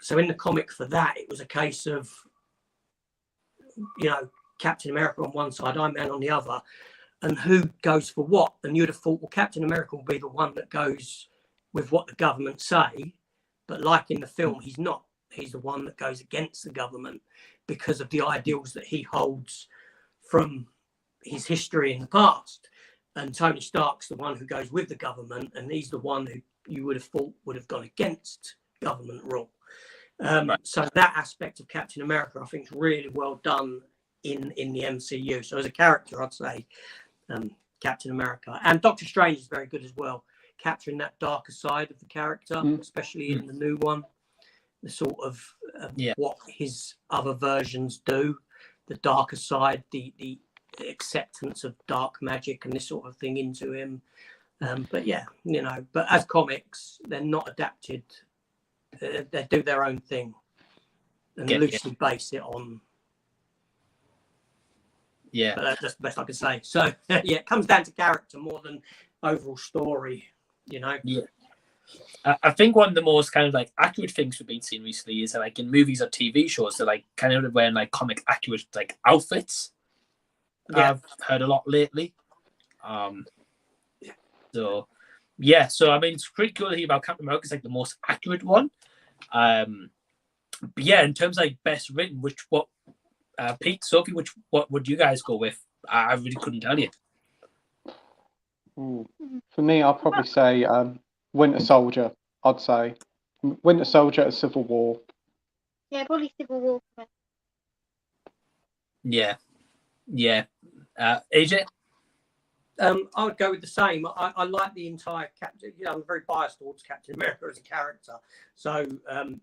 So in the comic for that, it was a case of, Captain America on one side, Iron Man on the other, and who goes for what. And you'd have thought, well, Captain America will be the one that goes with what the government say. But like in the film, he's not. He's the one that goes against the government because of the ideals that he holds from his history in the past. And Tony Stark's the one who goes with the government, and he's the one who you would have thought would have gone against government rule. So that aspect of Captain America, I think, is really well done in the MCU. So as a character, I'd say Captain America. And Doctor Strange is very good as well, capturing that darker side of the character, especially in the new one. The sort of what his other versions do, the darker side, the acceptance of dark magic and this sort of thing into him. But as comics, they're not adapted. They do their own thing and loosely base it on. Yeah, but that's the best I can say. So it comes down to character more than overall story. Yeah. I think one of the most kind of like accurate things we've been seeing recently is like in movies or TV shows, they're like kind of wearing like comic accurate like outfits. Yeah. I've heard a lot lately. So yeah, so I mean, it's pretty cool to hear about Captain America. It's like the most accurate one. But yeah, in terms of like best written, Pete, Sophie, what would you guys go with? I really couldn't tell you. Ooh. For me, I'll probably say Winter Soldier. I'd say Winter Soldier at Civil War. Yeah, probably Civil War. Yeah. AJ? I would go with the same. I like the entire Captain. I'm very biased towards Captain America as a character. So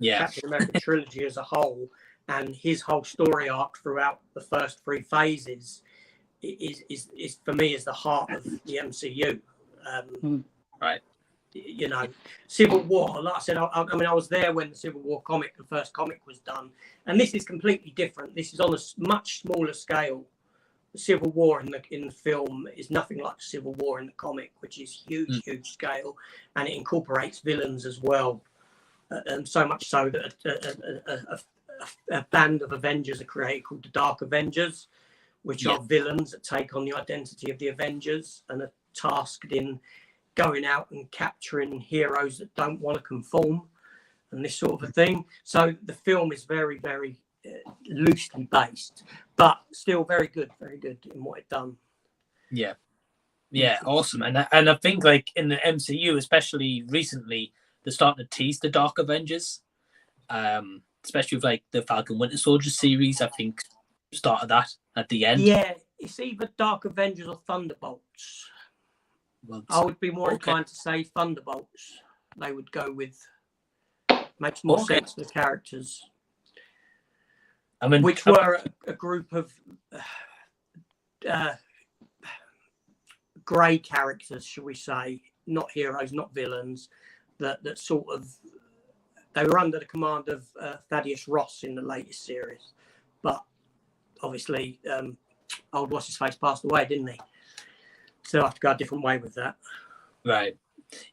Captain America trilogy as a whole, and his whole story arc throughout the first 3 phases is for me is the heart of the MCU. Right. Civil War. Like I said, I was there when the Civil War the first comic was done, and this is completely different. This is on a much smaller scale. The Civil War in the film is nothing like the Civil War in the comic, which is huge scale, and it incorporates villains as well, and so much so that a band of Avengers are created called the Dark Avengers, which are villains that take on the identity of the Avengers and are tasked in going out and capturing heroes that don't want to conform and this sort of a thing. So the film is very, very loosely based, but still very good in what it's done. Yeah, awesome. And I think like in the MCU, especially recently, they're starting to tease the Dark Avengers, especially with like the Falcon Winter Soldier series. I think started that at the end. Yeah, it's either Dark Avengers or Thunderbolts. Well, I would be more inclined to say Thunderbolts. They would go with, makes more sense for the characters. I mean, which were a group of grey characters, shall we say, not heroes, not villains, that sort of, they were under the command of Thaddeus Ross in the latest series, but obviously old what's-his-face passed away, didn't he? So I have to go a different way with that. Right.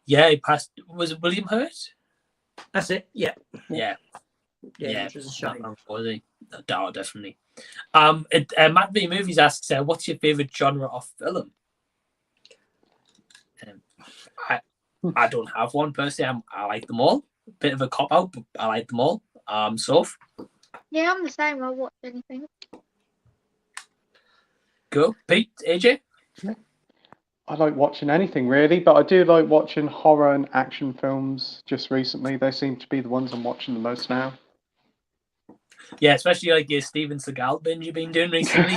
Yeah, he passed. Was it William Hurt? That's it. Yeah. Yeah. Which is a shame. Was he? No, definitely. Matt V Movies asks, "What's your favorite genre of film?" I don't have one per se. I like them all. Bit of a cop out, but I like them all. Soph? Yeah, I'm the same. I'll watch anything. Go, Pete, AJ. Yeah. I like watching anything really, but I do like watching horror and action films. Just recently, they seem to be the ones I'm watching the most now. Yeah, especially like your Steven Seagal binge you've been doing recently.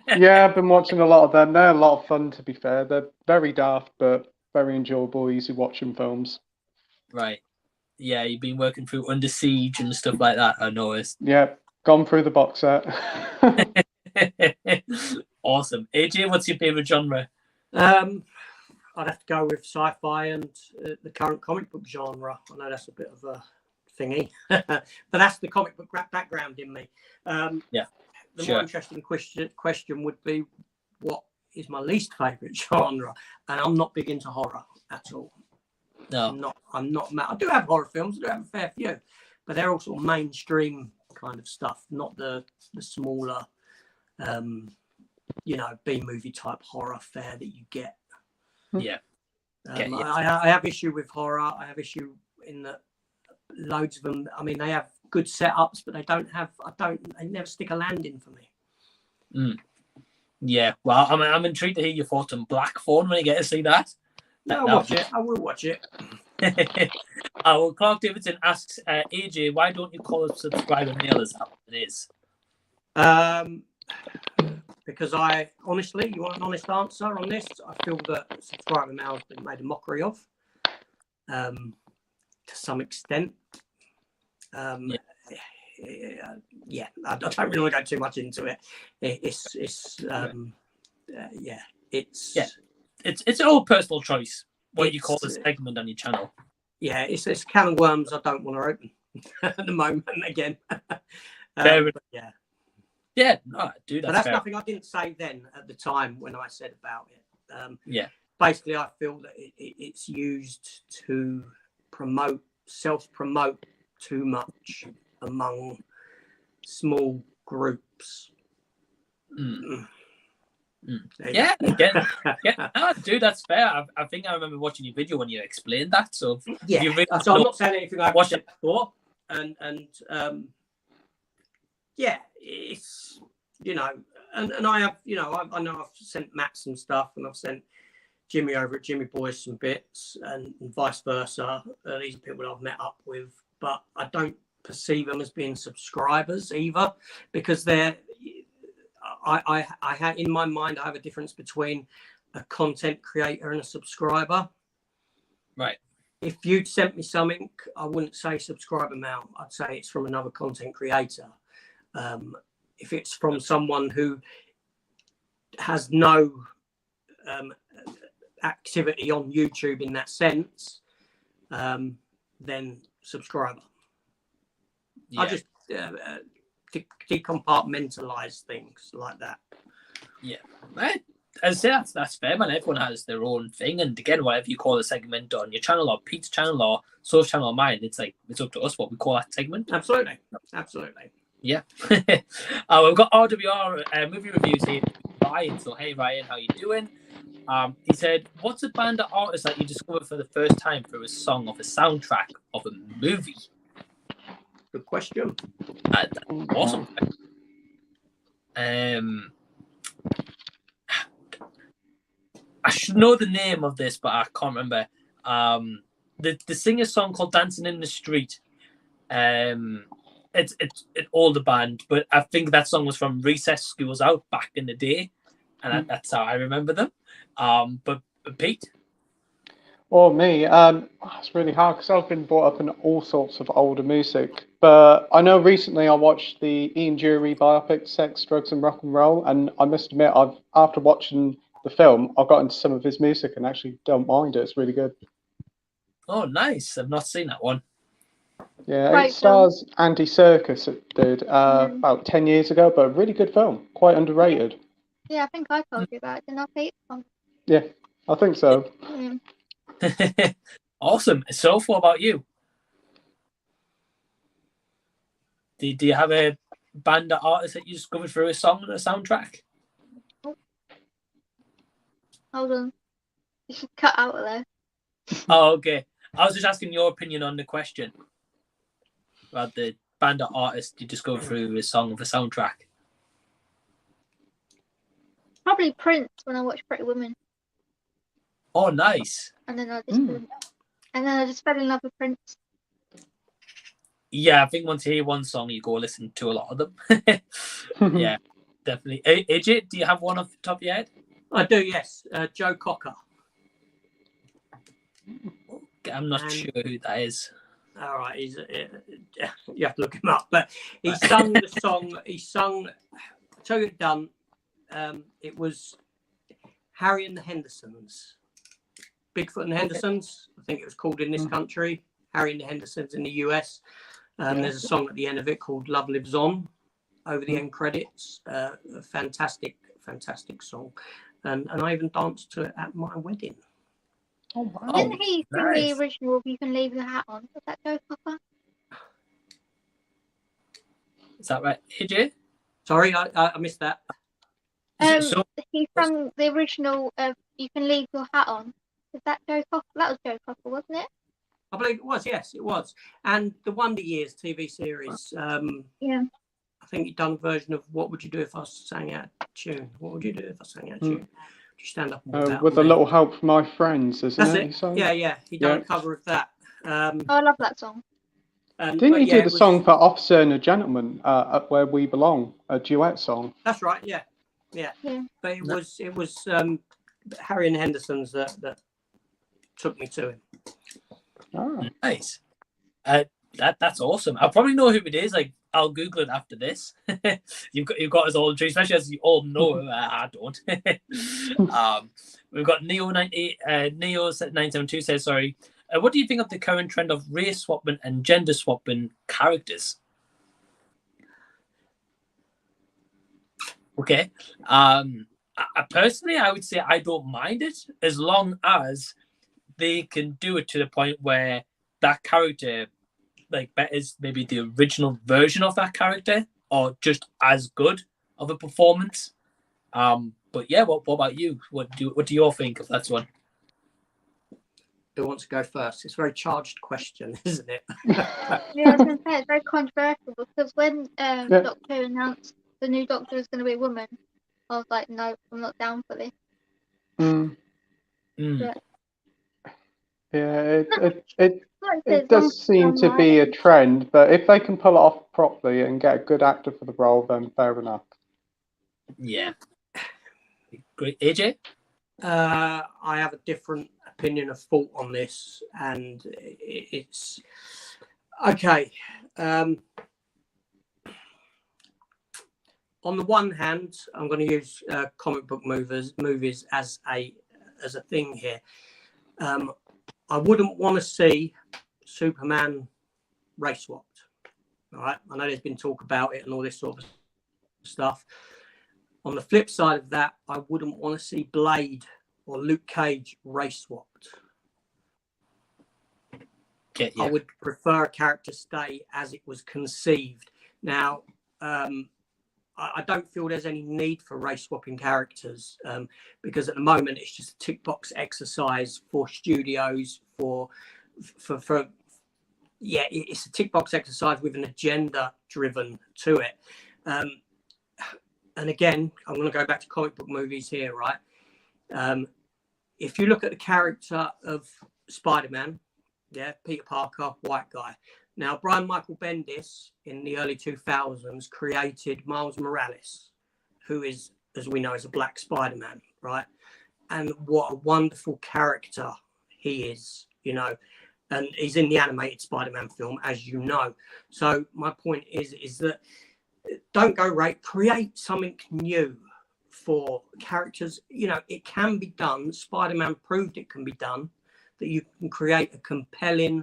Yeah, I've been watching a lot of them. They're a lot of fun, to be fair. They're very daft, but very enjoyable, easy watching films. Right. Yeah, you've been working through Under Siege and stuff like that, I noticed. Yeah, gone through the box set. Awesome. AJ, what's your favourite genre? I'd have to go with sci-fi and the current comic book genre. I know that's a bit of a thingy, but that's the comic book background in me. The more interesting question would be, what is my least favourite genre? And I'm not big into horror at all. No, I'm not. I do have horror films. I do have a fair few, but they're all sort of mainstream kind of stuff, not the smaller, B movie type horror fare that you get. Yeah. I have issue with horror. I have issue in that loads of them. I mean, they have good setups, but they never stick a landing for me. Yeah. Well, I'm intrigued to hear your thoughts on Black Phone when you get to see that. I will watch it. Clark Davidson asks, AJ, why don't you call it subscribe and mail us how it is? Because honestly, you want an honest answer on this? I feel that subscriber mail has been made a mockery of, to some extent. I don't really want to go too much into it. It's all personal choice. What you call the segment on your channel? Yeah, it's a can of worms I don't want to open at the moment. Again, Yeah, no, dude. But that's nothing I didn't say then at the time when I said about it. Basically, I feel that it's used to self-promote too much among small groups. Yeah, again, yeah, no, dude, that's fair. I think I remember watching your video when you explained that. So yeah, you really so I'm not saying anything I've watch said before, and yeah, it's and I have I know I've sent Matt some stuff, and I've sent Jimmy over at Jimmy Boys some bits, and vice versa. These are people that I've met up with, but I don't perceive them as being subscribers either, because they're. I have in my mind I have a difference between a content creator and a subscriber. Right. If you'd sent me something, I wouldn't say subscriber mail. I'd say it's from another content creator. If it's from someone who has no activity on YouTube in that sense, then subscriber. Yeah. I just decompartmentalize things like that. Yeah, right. As I say, that's fair, man. Everyone has their own thing, and again, whatever you call a segment on your channel or Pete's channel or Soph's channel or mine, it's up to us what we call that segment. Absolutely. Yeah. We've got RWR movie reviews here. Ryan, so hey Ryan, how you doing? He said, "What's a band or artist that you discovered for the first time through a song of a soundtrack of a movie?" Good question. Awesome. I should know the name of this, but I can't remember. The singer's song called "Dancing in the Street." It's an older band, but I think that song was from Recess Schools Out back in the day, and that's how I remember them. But Pete. Or me, it's really hard because I've been brought up in all sorts of older music. But I know recently I watched the Ian Dury biopic, Sex, Drugs and Rock and Roll, and I must admit, after watching the film, I got into some of his music and actually don't mind it. It's really good. Oh, nice! I've not seen that one. Yeah, right, it stars Andy Serkis. It did about 10 years ago, but a really good film, quite underrated. Yeah, I think I told you about it, didn't I, Pete? Yeah, I think so. Awesome. So, what about you? Do you have a band or artist that you discovered through a song and a soundtrack? Hold on. You should cut out of there. Oh, okay. I was just asking your opinion on the question about the band or artist you discovered through a song of a soundtrack. Probably Prince when I watched Pretty Woman. Oh, nice. And then I just fell in love with Prince. Yeah, I think once you hear one song, you go listen to a lot of them. Yeah, definitely. AJ, do you have one off the top of your head? I do, yes. Joe Cocker. I'm not sure who that is. All right, you have to look him up. But he sung the song. I'll tell you it done. It was Harry and the Hendersons. Bigfoot and the Hendersons, I think it was called in this country. Harry and the Hendersons in the US. There's a song at the end of it called Love Lives On over the end credits. A fantastic song. And I even danced to it at my wedding. Oh, wow. Didn't he sing the original You Can Leave Your Hat On? Was that Joe Cocker? Is that right, AJ? Sorry, I missed that. He sang the original You Can Leave Your Hat On. Is that Joe Cocker? That was Joe Cocker, wasn't it? I believe it was, yes, it was. And the Wonder Years TV series. Yeah. I think you've done a version of What Would You Do If I Sang Out a Tune? What would you do if I sang out a tune? Would you stand up and walk out with a little help from my friends, isn't it? That's it. Yeah. He done a cover of that. I love that song. Didn't he do the song for Officer and a Gentleman, Up Where We Belong, a duet song? That's right, yeah. But it was Harry and the Hendersons that took me to him. Oh. Nice. That's awesome. I'll probably know who it is. Like, I'll Google it after this. You've got us all, especially as you all know. I don't. We've got Neo972 says, sorry. What do you think of the current trend of race swapping and gender swapping characters? Okay. Personally, I would say I don't mind it as long as they can do it to the point where that character like betters maybe the original version of that character or just as good of a performance. But yeah, what about you? What do you all think of that one? Who wants to go first? It's a very charged question, isn't it? Yeah, I was going to say it's very controversial because when Doctor announced the new Doctor was going to be a woman, I was like, no, I'm not down for this. But, Yeah, like it does seem to be a trend, but if they can pull it off properly and get a good actor for the role, then fair enough. Yeah. Great. AJ? I have a different opinion of thought on this, and it's okay. On the one hand, I'm going to use comic book movies as a thing here. I wouldn't want to see Superman race swapped. All right, I know there's been talk about it and all this sort of stuff. On the flip side of that, I wouldn't want to see Blade or Luke Cage race swapped. Yeah. I would prefer a character stay as it was conceived. Now, I don't feel there's any need for race swapping characters because at the moment it's just a tick box exercise for studios it's a tick box exercise with an agenda driven to it. And again, I'm going to go back to comic book movies here, right? If you look at the character of Spider-Man, Peter Parker, white guy. Now, Brian Michael Bendis in the early 2000s created Miles Morales, who is, as we know, is a black Spider-Man, right? And what a wonderful character he is, you know. And he's in the animated Spider-Man film, as you know. So my point is that don't go right. Create something new for characters. You know, it can be done. Spider-Man proved it can be done, that you can create a compelling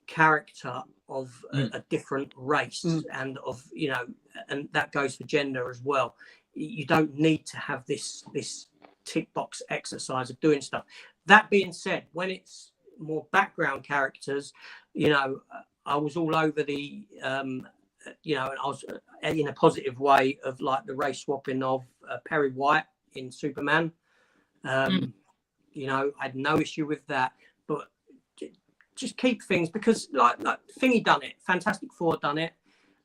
character of a different race and of, you know, and that goes for gender as well. You don't need to have this tick box exercise of doing stuff. That being said, when it's more background characters, you know, I was all over the you know, and I was in a positive way of like the race swapping of Perry White in Superman. You know, I had no issue with that, but just keep things, because like Thingy done it, Fantastic Four done it,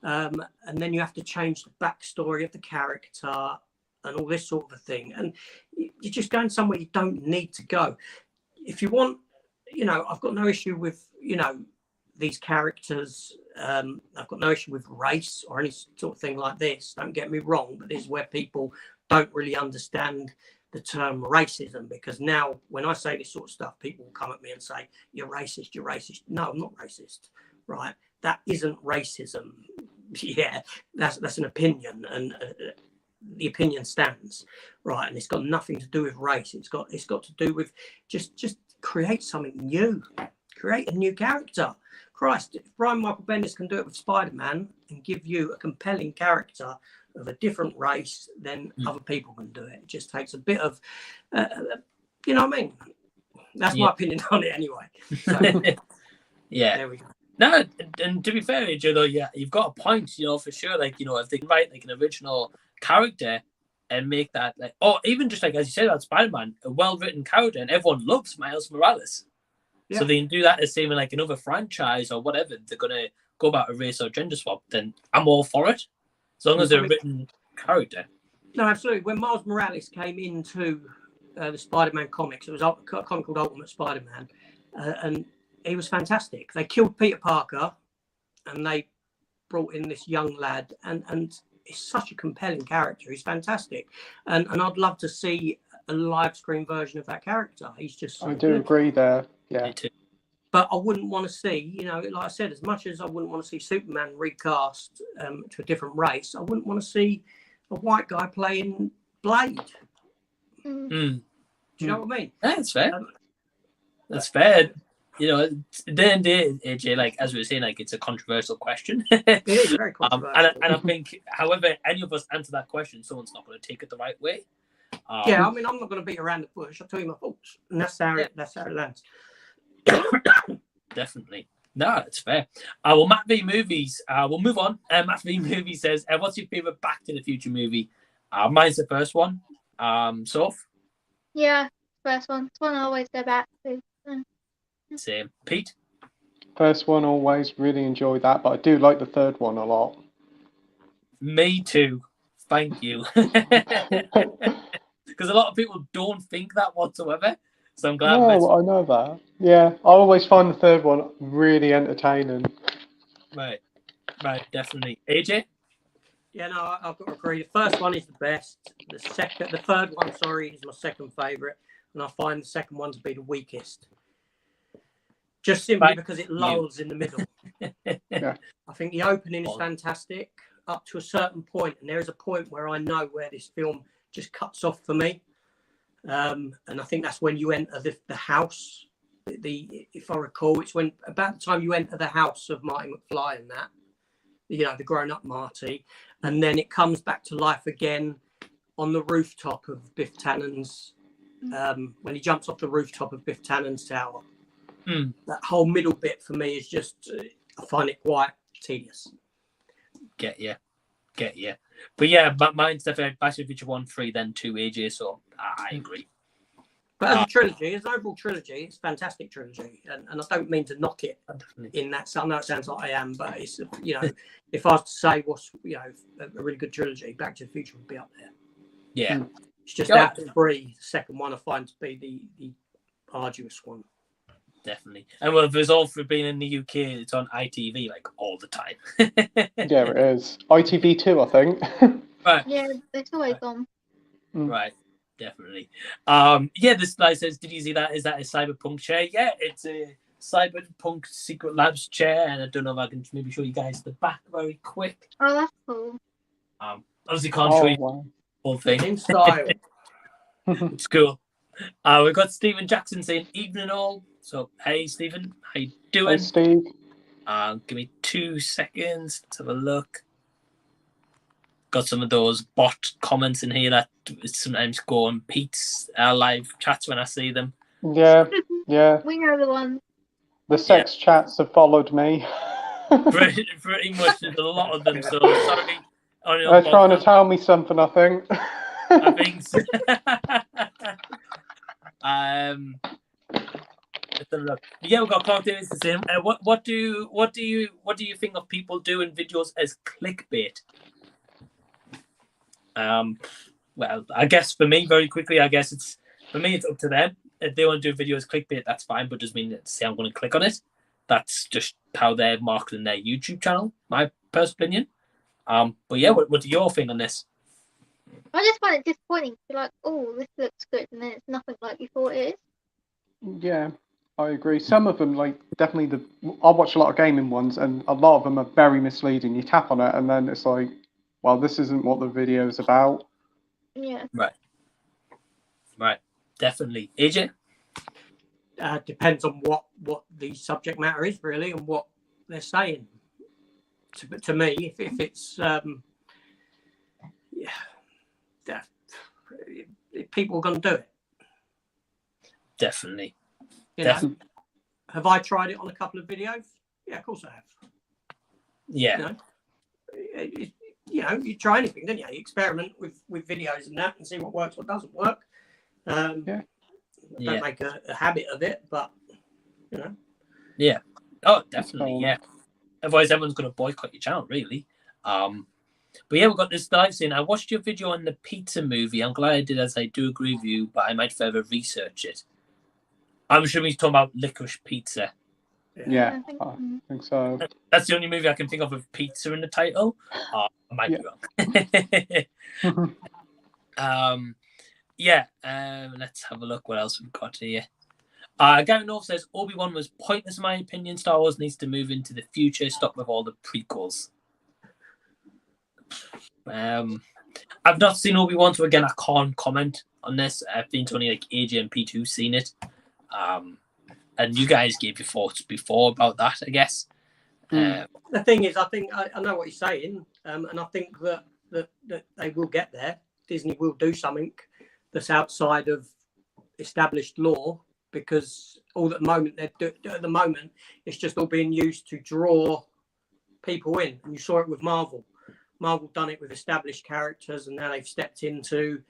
and then you have to change the backstory of the character and all this sort of a thing, and you're just going somewhere you don't need to go. If you want, you know, I've got no issue with, you know, these characters. I've got no issue with race or any sort of thing like this. Don't get me wrong, but this is where people don't really understand the term racism, because now when I say this sort of stuff, people will come at me and say, you're racist, you're racist. No, I'm not racist, right? That isn't racism. Yeah, that's an opinion, and the opinion stands, right? And it's got nothing to do with race. It's got to do with just create something new, create a new character. Christ, if Brian Michael Bendis can do it with Spider-Man and give you a compelling character of a different race, then other people can do it. It just takes a bit of, you know what I mean? That's my opinion on it anyway. So, yeah. There we go. No, and to be fair, AJ, though, yeah, you've got a point, you know, for sure. Like, you know, if they can write like an original character and make that, like, or even just like, as you said about Spider-Man, a well-written character, and everyone loves Miles Morales. Yeah. So they can do that the same in like another franchise or whatever. They're going to go about a race or gender swap, then I'm all for it. As long as they're a written character. No, absolutely. When Miles Morales came into the Spider-Man comics, it was a comic called Ultimate Spider-Man, and he was fantastic. They killed Peter Parker, and they brought in this young lad, and he's such a compelling character. He's fantastic, and I'd love to see a live screen version of that character. He's just so I do agree there. Yeah. Me too. But I wouldn't want to see, you know, like I said, as much as I wouldn't want to see Superman recast to a different race, I wouldn't want to see a white guy playing Blade. Do you know what I mean? Yeah, that's fair. That's fair. You know, then AJ, like as we were saying, like it's a controversial question. It is very controversial. And I think, however any of us answer that question, someone's not going to take it the right way. Yeah, I mean, I'm not going to beat around the bush. I'll tell you my thoughts, and that's how it lands. Definitely. No, it's fair. Well, Matt V Movies, we'll move on. Matt V Movies says, what's your favourite Back to the Future movie? Mine's the first one. Soph? Yeah, first one. It's one I always go back to. Same. Pete? First one, always really enjoy that, but I do like the third one a lot. Me too. Thank you. Because a lot of people don't think that whatsoever. So I'm glad. No, I know that. Yeah, I always find the third one really entertaining. Right, definitely. AJ? Yeah, no, I've got to agree. The first one is the best. The third one, sorry, is my second favourite, and I find the second one to be the weakest. Just simply because it lulls in the middle. Yeah. I think the opening is fantastic up to a certain point, and there is a point where I know where this film just cuts off for me. And I think that's when you enter the house. If I recall, it's when about the time you enter the house of Marty McFly and that, the grown-up Marty, and then it comes back to life again on the rooftop of Biff Tannen's. When he jumps off the rooftop of Biff Tannen's tower. That whole middle bit for me is just, I find it quite tedious. Get you. But yeah, but mine's definitely Back to the Future 1, 3, then 2, AJ, so I agree. But as a trilogy, as an overall trilogy, it's a fantastic trilogy. And I don't mean to knock it in that. I know it sounds like I am, but it's, if I was to say what's, a really good trilogy, Back to the Future would be up there. Yeah. It's just out of 3, the second one I find to be the arduous one. Definitely. And well, there's all for being in the UK, it's on ITV like all the time. Yeah, it is. ITV2, I think. Right. Yeah, it's always on. Right. Definitely. Yeah, this guy says, did you see that? Is that a cyberpunk chair? Yeah, it's a cyberpunk Secret Labs chair, and I don't know if I can maybe show you guys the back very quick. Oh, that's cool. Obviously can't show you the whole thing. In style. It's cool. We've got Stephen Jackson saying evening all. So hey Stephen, how you doing? Hey Steve. Give me 2 seconds. Let's have a look. Got some of those bot comments in here that sometimes go on Pete's live chats when I see them. Yeah. We know the one. The sex chats have followed me. pretty much, there's a lot of them. So sorry. They're trying to tell me something, I think. I think so. Yeah, we've got Clark Davis the same. What do you think of people doing videos as clickbait? Well, I guess for me, very quickly, it's up to them. If they want to do a video as clickbait, that's fine, but doesn't mean to say I'm going to click on it. That's just how they're marketing their YouTube channel, my personal opinion. But yeah, what do you all think on this? I just find it disappointing. You're like, oh, this looks good, and then it's nothing like you thought it is. Yeah, I agree. Some of them, like, definitely I watch a lot of gaming ones, and a lot of them are very misleading. You tap on it, and then it's like, well, this isn't what the video is about. Yeah. Right. Definitely. AJ? Depends on what the subject matter is, really, and what they're saying. To me, if it's if people are going to do it. Definitely. Definitely. Have I tried it on a couple of videos? Yeah, of course I have. Yeah. You try anything, don't you? You experiment with videos and that and see what works, what doesn't work. Don't make a habit of it, but Yeah. Oh, definitely. Yeah. Otherwise, everyone's going to boycott your channel, really. But yeah, we've got this guy saying, I watched your video on the pizza movie. I'm glad I did, as I do agree with you, but I might further research it. I'm sure he's talking about Licorice Pizza. Yeah, I think so. That's the only movie I can think of with pizza in the title. I might be wrong. Let's have a look what else we've got here. Gary North says, Obi-Wan was pointless in my opinion. Star Wars needs to move into the future. Stop with all the prequels. I've not seen Obi-Wan, so again, I can't comment on this. I think it's only like AJ and Pete who've seen it. And you guys gave your thoughts before about that, I guess. The thing is, I think I know what you're saying, and I think that they will get there. Disney will do something that's outside of established law, because all at the moment it's just all being used to draw people in. And you saw it with Marvel. Marvel done it with established characters, and now they've stepped into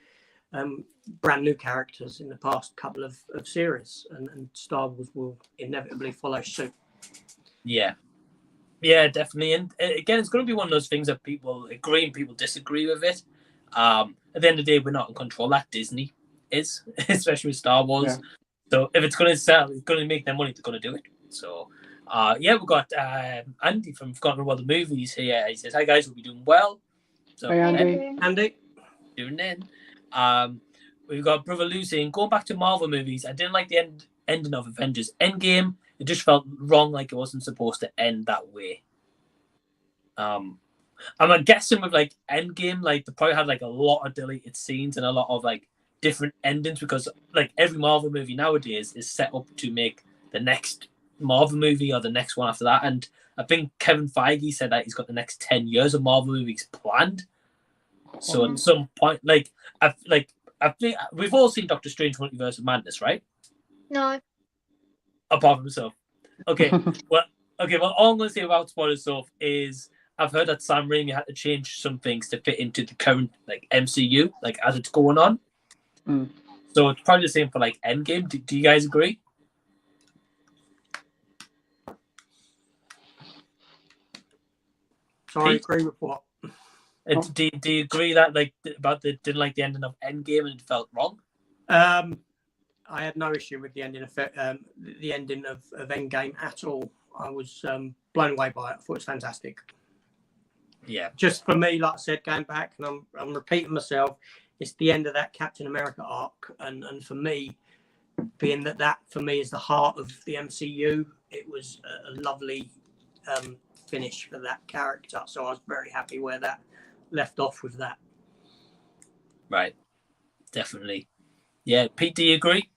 brand new characters in the past couple of series, and Star Wars will inevitably follow suit. Yeah, definitely. And again, it's going to be one of those things that people agree and people disagree with it. At the end of the day, we're not in control. That Disney is, especially with Star Wars. Yeah. So if it's going to sell, it's going to make their money, they're going to do it. So, we've got Andy from Forgotten About the Movies here. He says, "Hi guys, we'll be doing well." So, Hey, Andy. Andy? Doing in. We've got Brother Lou saying, going back to Marvel movies, I didn't like the ending of Avengers Endgame. It just felt wrong, like it wasn't supposed to end that way. I'm guessing with like Endgame, like they probably had like a lot of deleted scenes and a lot of like different endings, because like every Marvel movie nowadays is set up to make the next Marvel movie or the next one after that. And I think Kevin Feige said that he's got the next 10 years of Marvel movies planned. So at some point, I think we've all seen Doctor Strange Multiverse of Madness, right? No. Apart from himself. Okay. Well, all I'm going to say about spoilers stuff is I've heard that Sam Raimi had to change some things to fit into the current like MCU, like as it's going on. So it's probably the same for like Endgame. Do you guys agree? Sorry, agree with what? Do you agree that like didn't like the ending of Endgame and it felt wrong? I had no issue with the ending of Endgame at all. I was blown away by it. I thought it was fantastic. Yeah. Just for me, like I said, going back, and I'm repeating myself, it's the end of that Captain America arc, and for me, being that for me is the heart of the MCU, it was a lovely finish for that character. So I was very happy where that left off with that. Right. Definitely. Yeah. Pete, do you agree?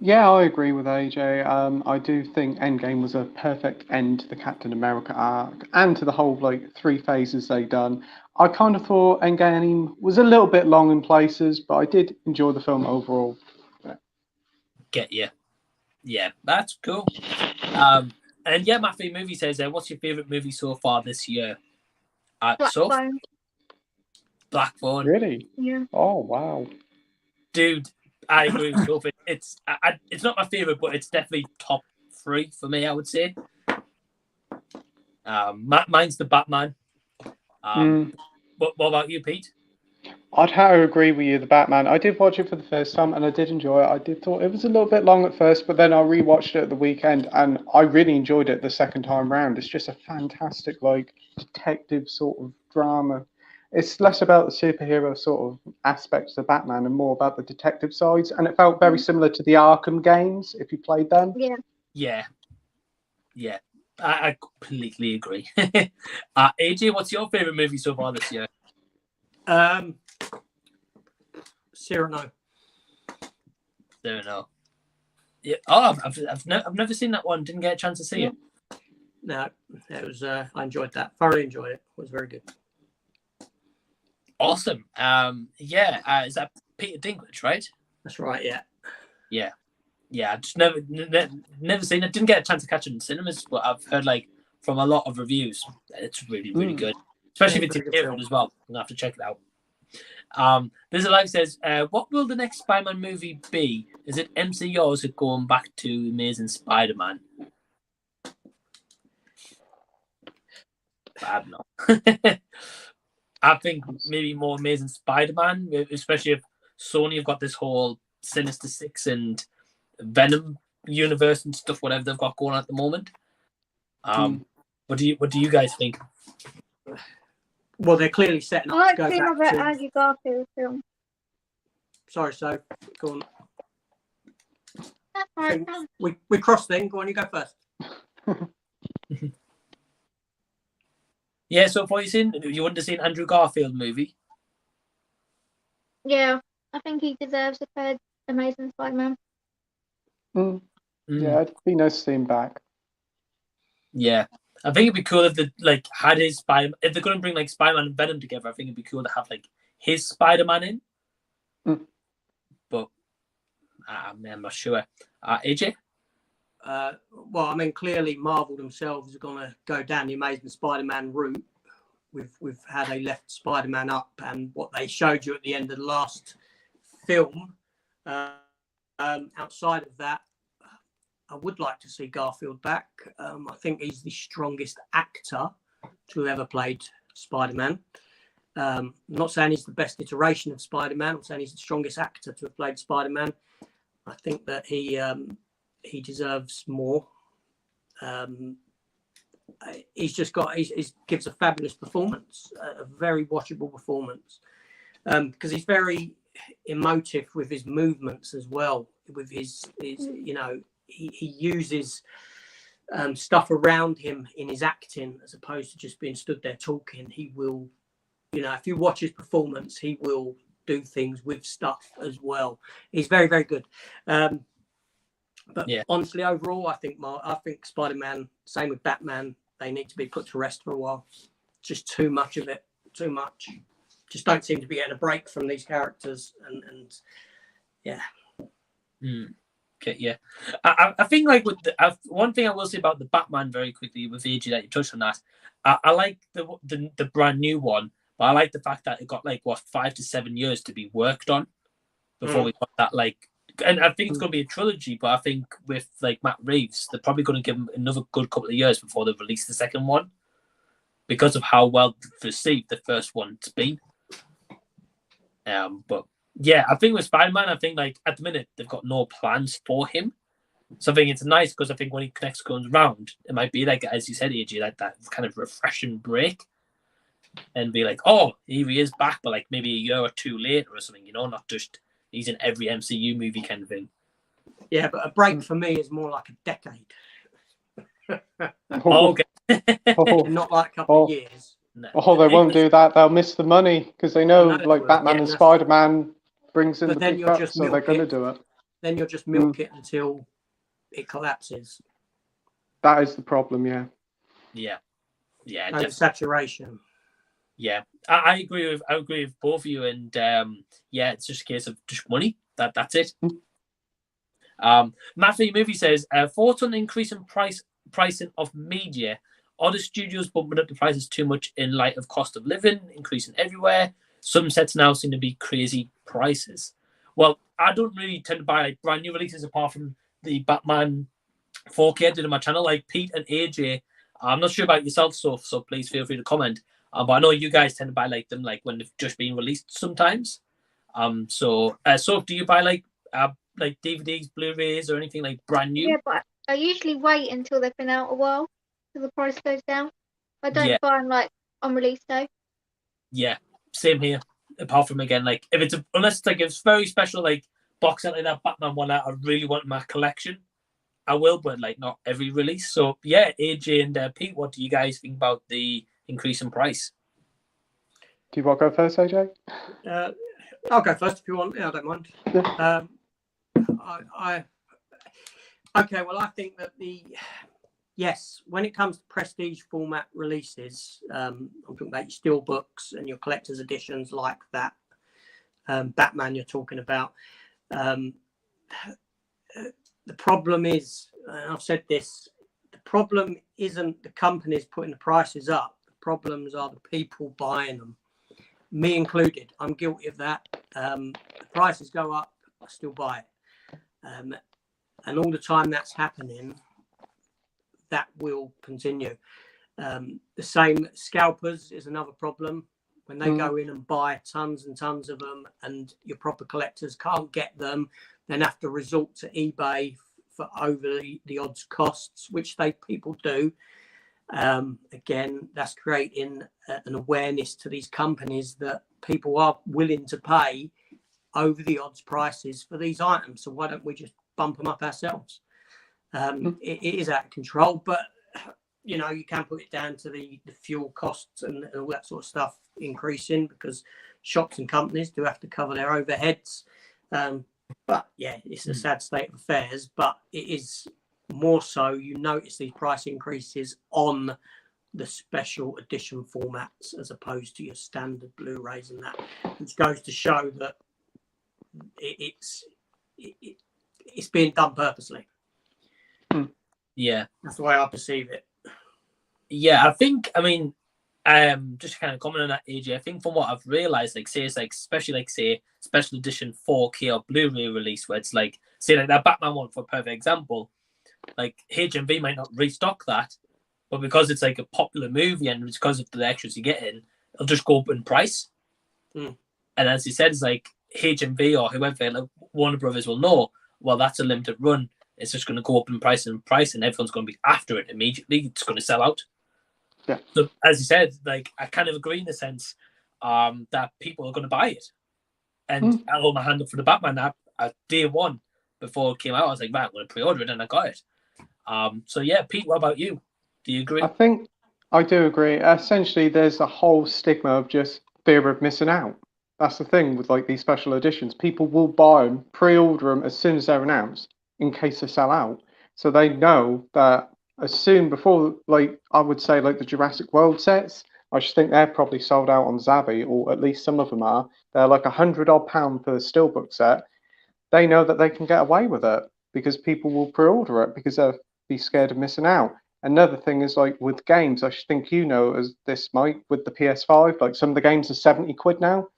Yeah, I agree with AJ. I do think Endgame was a perfect end to the Captain America arc and to the whole like 3 phases they done. I kind of thought Endgame was a little bit long in places, but I did enjoy the film overall. Get you. Yeah, that's cool. And yeah, Matthew Movie says, what's your favourite movie so far this year? Blackthorn. Really? Yeah. Oh, wow. Dude, I agree with Sophie. It's not my favourite, but it's definitely top 3 for me, I would say. Mine's the Batman. What about you, Pete? I'd have to agree with you, the Batman. I did watch it for the first time and I did enjoy it. I did thought it was a little bit long at first, but then I rewatched it at the weekend and I really enjoyed it the second time round. It's just a fantastic, like, detective sort of drama. It's less about the superhero sort of aspects of Batman and more about the detective sides. And it felt very similar to the Arkham games, if you played them. Yeah. I completely agree. AJ, what's your favourite movie so far this year? Cyrano. Yeah. Oh, I've never seen that one. Didn't get a chance to see it. No, it was. I enjoyed that. Thoroughly enjoyed it. It was very good. Awesome. Is that Peter Dinklage, right? That's right. Yeah. I just never seen it. Didn't get a chance to catch it in cinemas, but I've heard like from a lot of reviews that it's really, really good. Especially if it's in April as well. I'm gonna have to check it out. There's a live says, what will the next Spider-Man movie be? Is it MCU or is it going back to Amazing Spider-Man? I don't know. I think maybe more Amazing Spider-Man, especially if Sony have got this whole Sinister Six and Venom universe and stuff, whatever they've got going on at the moment. What do you guys think? Well, they're clearly setting up to go back that to... Andrew Garfield film. Sorry, so go on. That's right. We crossed then. Go on, you go first. Yeah, so for you wouldn't have seen Andrew Garfield movie? Yeah, I think he deserves a third Amazing Spider-Man. Yeah, it'd be nice to see him back. Yeah, I think it'd be cool if they like had his Spider. If they're going to bring like Spider-Man and Venom together, I think it'd be cool to have like his Spider-Man in. But I'm not sure. AJ? Well, I mean, clearly Marvel themselves are going to go down the Amazing Spider-Man route with how they left Spider-Man up and what they showed you at the end of the last film. Outside of that, I would like to see Garfield back. I think he's the strongest actor to have ever played Spider-Man. I'm not saying he's the best iteration of Spider-Man. I'm saying he's the strongest actor to have played Spider-Man. I think that he deserves more. He's gives a fabulous performance, a very watchable performance, because he's very emotive with his movements as well. With his you know, he uses stuff around him in his acting as opposed to just being stood there talking. He will, you know, if you watch his performance, he will do things with stuff as well. He's very, very good. But yeah, honestly, overall, I think Spider-Man, same with Batman, they need to be put to rest for a while. Just too much of it, too much. Just don't seem to be getting a break from these characters, and yeah. Okay, yeah. I think like with one thing I will say about the Batman very quickly with AJ that you touched on that. I like the brand new one, but I like the fact that it got like 5 to 7 years to be worked on before we got that like. And I think it's going to be a trilogy, but I think with like Matt Reeves, they're probably going to give him another good couple of years before they release the second one, because of how well received the first one's been. But yeah, I think with Spider-Man, I think like at the minute they've got no plans for him. So I think it's nice because I think when he next comes around, it might be like, as you said, AJ, like that kind of refreshing break, and be like, oh, here he is back, but like maybe a year or two later or something, you know, not just he's in every MCU movie kind of thing. Yeah, but a break for me is more like a decade. Okay. Not like a couple of years. No. Oh, they won't do that. They'll miss the money because they know, like Batman and Spider-Man brings in the big bucks, so they're going to do it. Then you'll just milk it until it collapses. That is the problem, yeah. Yeah. No saturation. Yeah, I agree with both of you, and yeah, it's just a case of just money. That's it. Matthew Movie says, thoughts on the increase in pricing of media. Are the studios bumping up the prices too much in light of cost of living increasing everywhere? Some sets now seem to be crazy prices. Well, I don't really tend to buy like brand new releases apart from the Batman 4K I did on my channel, like Pete and AJ. I'm not sure about yourself, so please feel free to comment. But I know you guys tend to buy like them like when they've just been released sometimes. So do you buy like DVDs, Blu-rays, or anything like brand new? Yeah, but I usually wait until they've been out a while till the price goes down. I don't buy them like on release day. Yeah, same here. Apart from again, like if it's unless it's like it's very special like box set like that Batman one that I really want in my collection, I will, but like not every release. So yeah, AJ and Pete, what do you guys think about the increase in price? Do you want to go first, AJ? I'll go first if you want. Yeah, I don't mind. Yeah. Okay, well, I think that when it comes to prestige format releases, I'm talking about your steelbooks and your collector's editions like that. Batman you're talking about. The problem is, I've said this, the problem isn't the companies putting the prices up. The problems are the people buying them. Me included. I'm guilty of that. The prices go up, I still buy it. And all the time that's happening, that will continue. The same, scalpers is another problem. When they go in and buy tons and tons of them and your proper collectors can't get them, then have to resort to eBay for over the odds costs, which people do. Again, that's creating an awareness to these companies that people are willing to pay over the odds prices for these items. So why don't we just bump them up ourselves? It is out of control, but you know, you can put it down to the fuel costs and all that sort of stuff increasing because shops and companies do have to cover their overheads. But yeah, it's a sad state of affairs, but it is more so you notice these price increases on the special edition formats as opposed to your standard Blu-rays and that, which goes to show that it's being done purposely. Yeah, that's the way I perceive it. Yeah, I just kind of comment on that, AJ. I think from what I've realized, like say it's like especially like say special edition 4K or Blu-ray release, where it's like say like that Batman one for a perfect example, like HMV might not restock that, but because it's like a popular movie and because of the extras you get in, it'll just go up in price. Mm. And as he said, it's like HMV or whoever, like Warner Brothers will know, well, that's a limited run. It's just going to go up in price, and everyone's going to be after it immediately. It's going to sell out. Yeah. So as you said, like I kind of agree in the sense that people are going to buy it. And I hold my hand up for the Batman app at day one before it came out. I was like, right, I'm going to pre-order it, and I got it. So yeah, Pete, what about you? Do you agree? I think I do agree. Essentially, there's a whole stigma of just fear of missing out. That's the thing with like these special editions. People will buy them, pre-order them as soon as they're announced in case they sell out. So they know that as soon before, like I would say, like the Jurassic World sets, I just think they're probably sold out on Zabi, or at least some of them are. They're like £100 per steelbook set. They know that they can get away with it because people will pre-order it because they'll be scared of missing out. Another thing is like with games, I think you know as this, Mike, with the PS5, like some of the games are 70 quid now.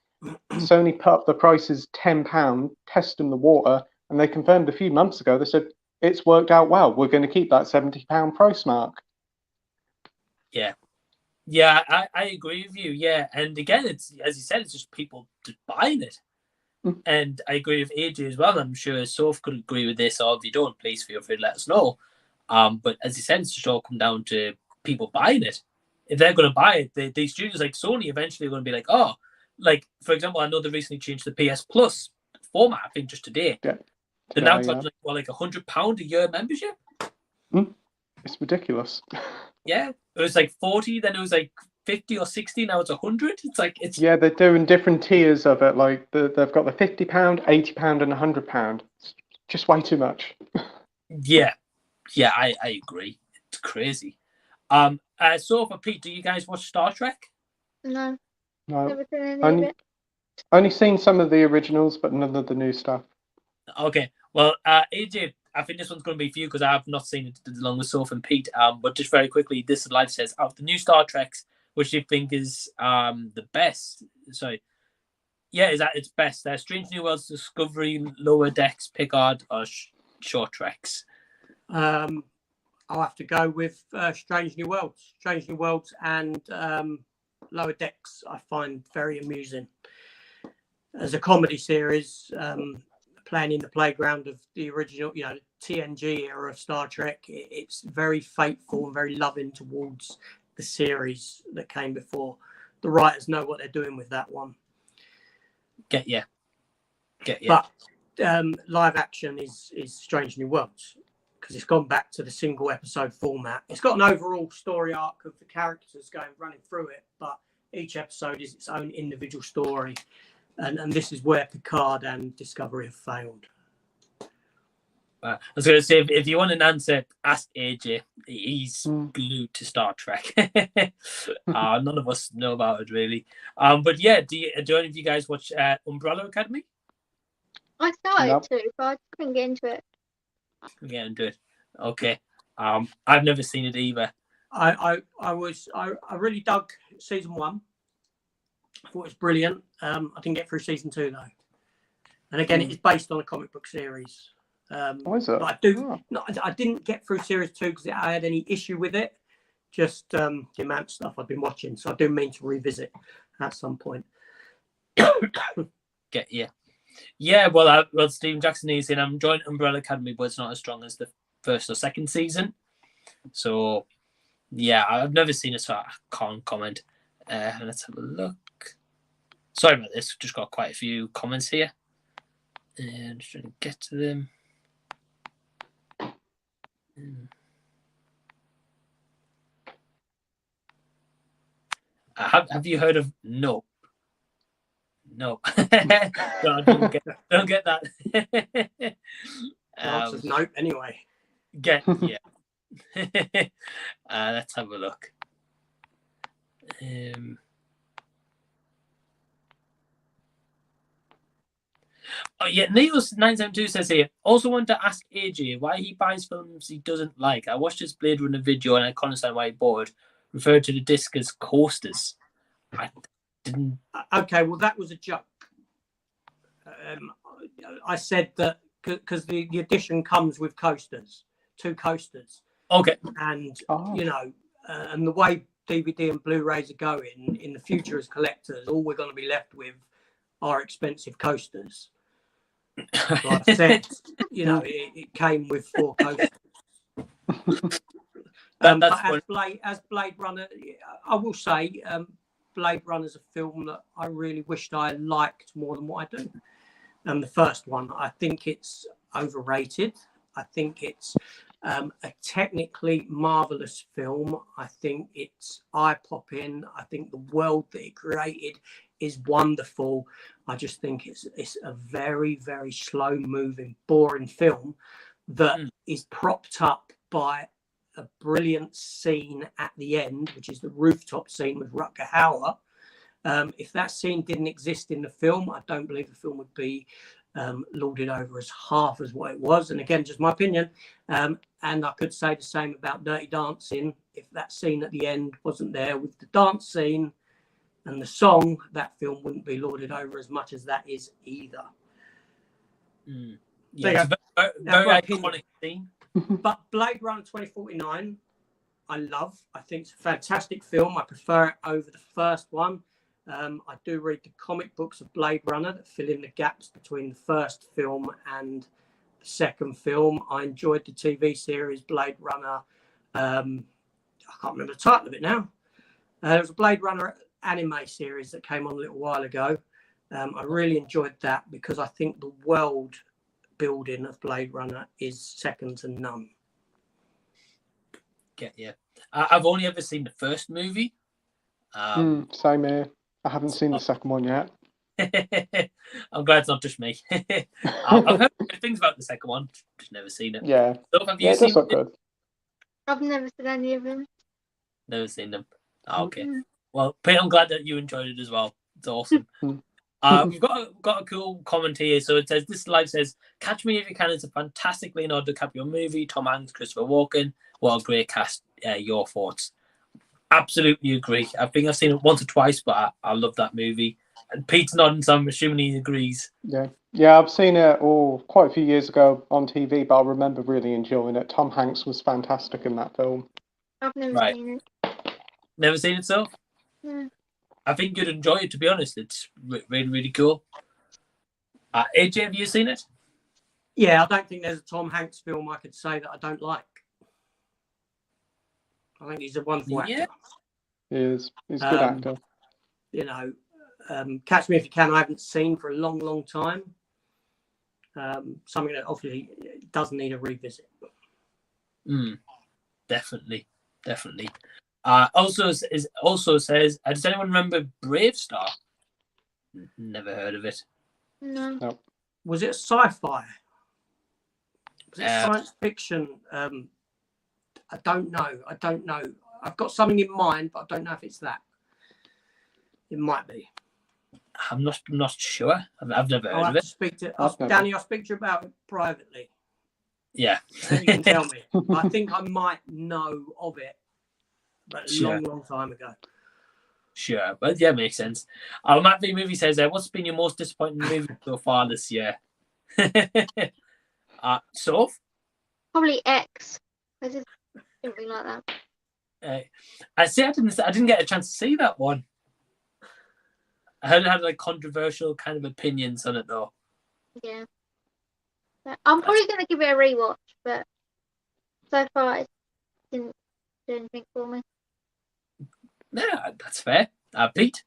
Sony put up the prices £10, testing the water, and they confirmed a few months ago, they said, it's worked out well. We're going to keep that £70 price mark. Yeah. Yeah, I agree with you. Yeah. And again, it's as you said, it's just people just buying it. And I agree with AJ as well. I'm sure Soph could agree with this, or if you don't, please feel free to let us know. But as you said, it's just all come down to people buying it. If they're going to buy it, these studios like Sony eventually are going to be like, oh, like, for example, I know they recently changed the PS Plus format, I think just today. Yeah. They're now charging like £100 a year membership. It's ridiculous. Yeah. It was like 40, then it was like 50 or 60, now it's 100. It's like, it's... Yeah, they're doing different tiers of it. Like, they've got the £50, £80 and £100. It's just way too much. Yeah. Yeah, I agree. It's crazy. So for Pete, do you guys watch Star Trek? No. No. Never seen any of it. Only seen some of the originals, but none of the new stuff. Okay. Well, AJ, I think this one's going to be for you because I have not seen it along with Soph and Pete. But just very quickly, this slide says, out of the new Star Treks, which do you think is the best? Sorry. Yeah, is that its best? Strange New Worlds, Discovery, Lower Decks, Picard, or Short Treks? I'll have to go with Strange New Worlds. Strange New Worlds and Lower Decks I find very amusing. As a comedy series, playing in the playground of the original, TNG era of Star Trek, it's very faithful and very loving towards the series that came before. The writers know what they're doing with that one. Get you. But live action is Strange New Worlds because it's gone back to the single episode format. It's got an overall story arc of the characters running through it, but each episode is its own individual story. And this is where Picard and Discovery have failed. I was going to say, if you want an answer, ask AJ. He's glued to Star Trek. None of us know about it, really. But yeah, do any of you guys watch Umbrella Academy? I started to, but I couldn't get into it. Get into it. Okay. I've never seen it either. I really dug season 1. I thought it was brilliant. I didn't get through season 2 though. And again, it is based on a comic book series. Is it? But I didn't get through series 2 because I had any issue with it. Just the amount of stuff I've been watching. So I do mean to revisit at some point. Get you. Yeah, well, Stephen Jackson is saying I'm enjoying Umbrella Academy, but it's not as strong as the first or second season. So, yeah, I've never seen it, so I can't comment. Let's have a look. Sorry about this. Just got quite a few comments here. And just trying to get to them. Have you heard of Nope? Nope. No, don't get that. Nope. Anyway. Yeah. Let's have a look. Oh yeah, Neos972 says here, also want to ask AJ why he buys films he doesn't like. I watched his Blade Runner video and I can't understand why he bought it. referred to the disc as coasters. I didn't. Okay, well, that was a joke. I said that because the edition comes with coasters, 2 coasters. Okay. And, you know, and the way DVD and Blu-rays are going in the future as collectors, all we're going to be left with are expensive coasters. Like I said, you know, it came with 4 coasters. As Blade Runner, I will say, Blade Runner is a film that I really wished I liked more than what I do. And the first one, I think it's overrated. I think it's a technically marvelous film. I think it's eye-popping. I think the world that it created is wonderful. I just think it's a very, very slow-moving, boring film that is propped up by a brilliant scene at the end, which is the rooftop scene with Rutger Hauer. If that scene didn't exist in the film, I don't believe the film would be lauded over as half as what it was. And again, just my opinion. And I could say the same about Dirty Dancing. If that scene at the end wasn't there with the dance scene and the song, that film wouldn't be lauded over as much as that is either. Yeah, very iconic scene. But Blade Runner 2049, I love. I think it's a fantastic film. I prefer it over the first one. I do read the comic books of Blade Runner that fill in the gaps between the first film and the second film. I enjoyed the TV series Blade Runner. I can't remember the title of it now. There was a Blade Runner anime series that came on a little while ago. I really enjoyed that because I think the world building of Blade Runner is second to none. Get you. I've only ever seen the first movie. Same here. I haven't seen the second one yet. I'm glad it's not just me. I've heard good things about the second one, just never seen it. Yeah. So have you seen it? Good. I've never seen any of them. Never seen them. Okay. Well, Pete, I'm glad that you enjoyed it as well. It's awesome. We've got a cool comment here. So it says, this live says, Catch Me If You Can is a fantastic Leonardo DiCaprio movie. Tom Hanks, Christopher Walken. What a great cast. Your thoughts? Absolutely agree. I think I've seen it once or twice, but I love that movie. And Pete's nodding, so I'm assuming he agrees. Yeah, I've seen it quite a few years ago on TV, but I remember really enjoying it. Tom Hanks was fantastic in that film. I've never seen it. Never seen it, so? No. I think you'd enjoy it, to be honest. It's really, really cool. AJ, have you seen it? Yeah, I don't think there's a Tom Hanks film I could say that I don't like. I think he's a wonderful actor. He is. He's a good actor. You know, Catch Me If You Can, I haven't seen for a long, long time. Something that obviously does need a revisit. Definitely. Also says, does anyone remember Brave Star? Never heard of it. No. Was it a sci-fi? Was it science fiction? I don't know. I've got something in mind, but I don't know if it's that. It might be. I'm not sure. I've never heard of it. Danny, I'll speak to you about it privately. Yeah. Then you can tell me. I think I might know of it, but a long time ago. Sure, but yeah, makes sense. Matt V Movie says, what's been your most disappointing movie so far this year? Soph? Probably X. I just didn't really like that. I didn't get a chance to see that one. I heard it had like controversial kind of opinions on it though. Yeah. I'm probably going to give it a rewatch, but so far it didn't do anything for me. Yeah, that's fair. Pete?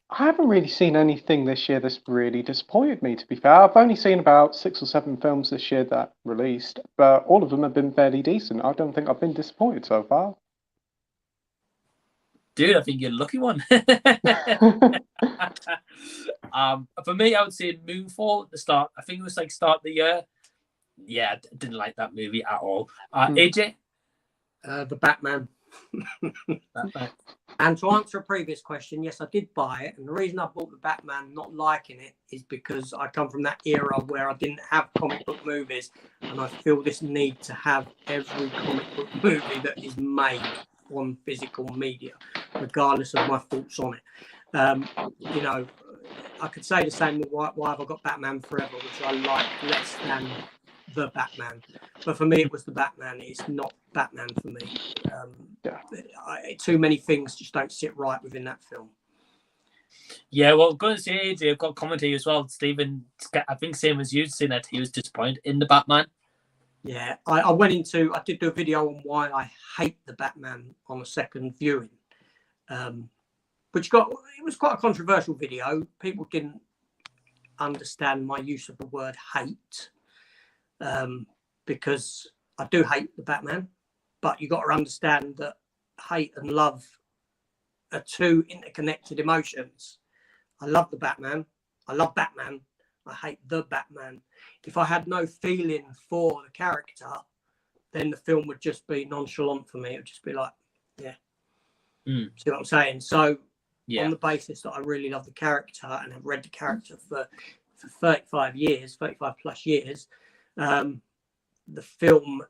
I haven't really seen anything this year that's really disappointed me, to be fair. I've only seen about 6 or 7 films this year that released, but all of them have been fairly decent. I don't think I've been disappointed so far. Dude, I think you're the lucky one. For me, I would say Moonfall at the start. I think it was like start of the year. Yeah, I didn't like that movie at all. AJ? The Batman. And to answer a previous question, yes, I did buy it. And the reason I bought the Batman not liking it is because I come from that era where I didn't have comic book movies. And I feel this need to have every comic book movie that is made. on physical media, regardless of my thoughts on it. You know, I could say the same with why have I got Batman Forever, which I like less than the Batman. But for me, it was the Batman. It's not Batman for me. Too many things just don't sit right within that film. Yeah, well, I'm going to say, AJ, I've got a comment here as well. Stephen, I think same as you, saying that he was disappointed in the Batman. Yeah, I did do a video on why I hate the Batman on a second viewing. But it was quite a controversial video. People didn't understand my use of the word hate, because I do hate the Batman, but you got to understand that hate and love are two interconnected emotions. I love the Batman. I love Batman. I hate the Batman. If I had no feeling for the character, then the film would just be nonchalant for me. It would just be like, yeah. See what I'm saying? So on the basis that I really love the character and have read the character for 35 plus years, the film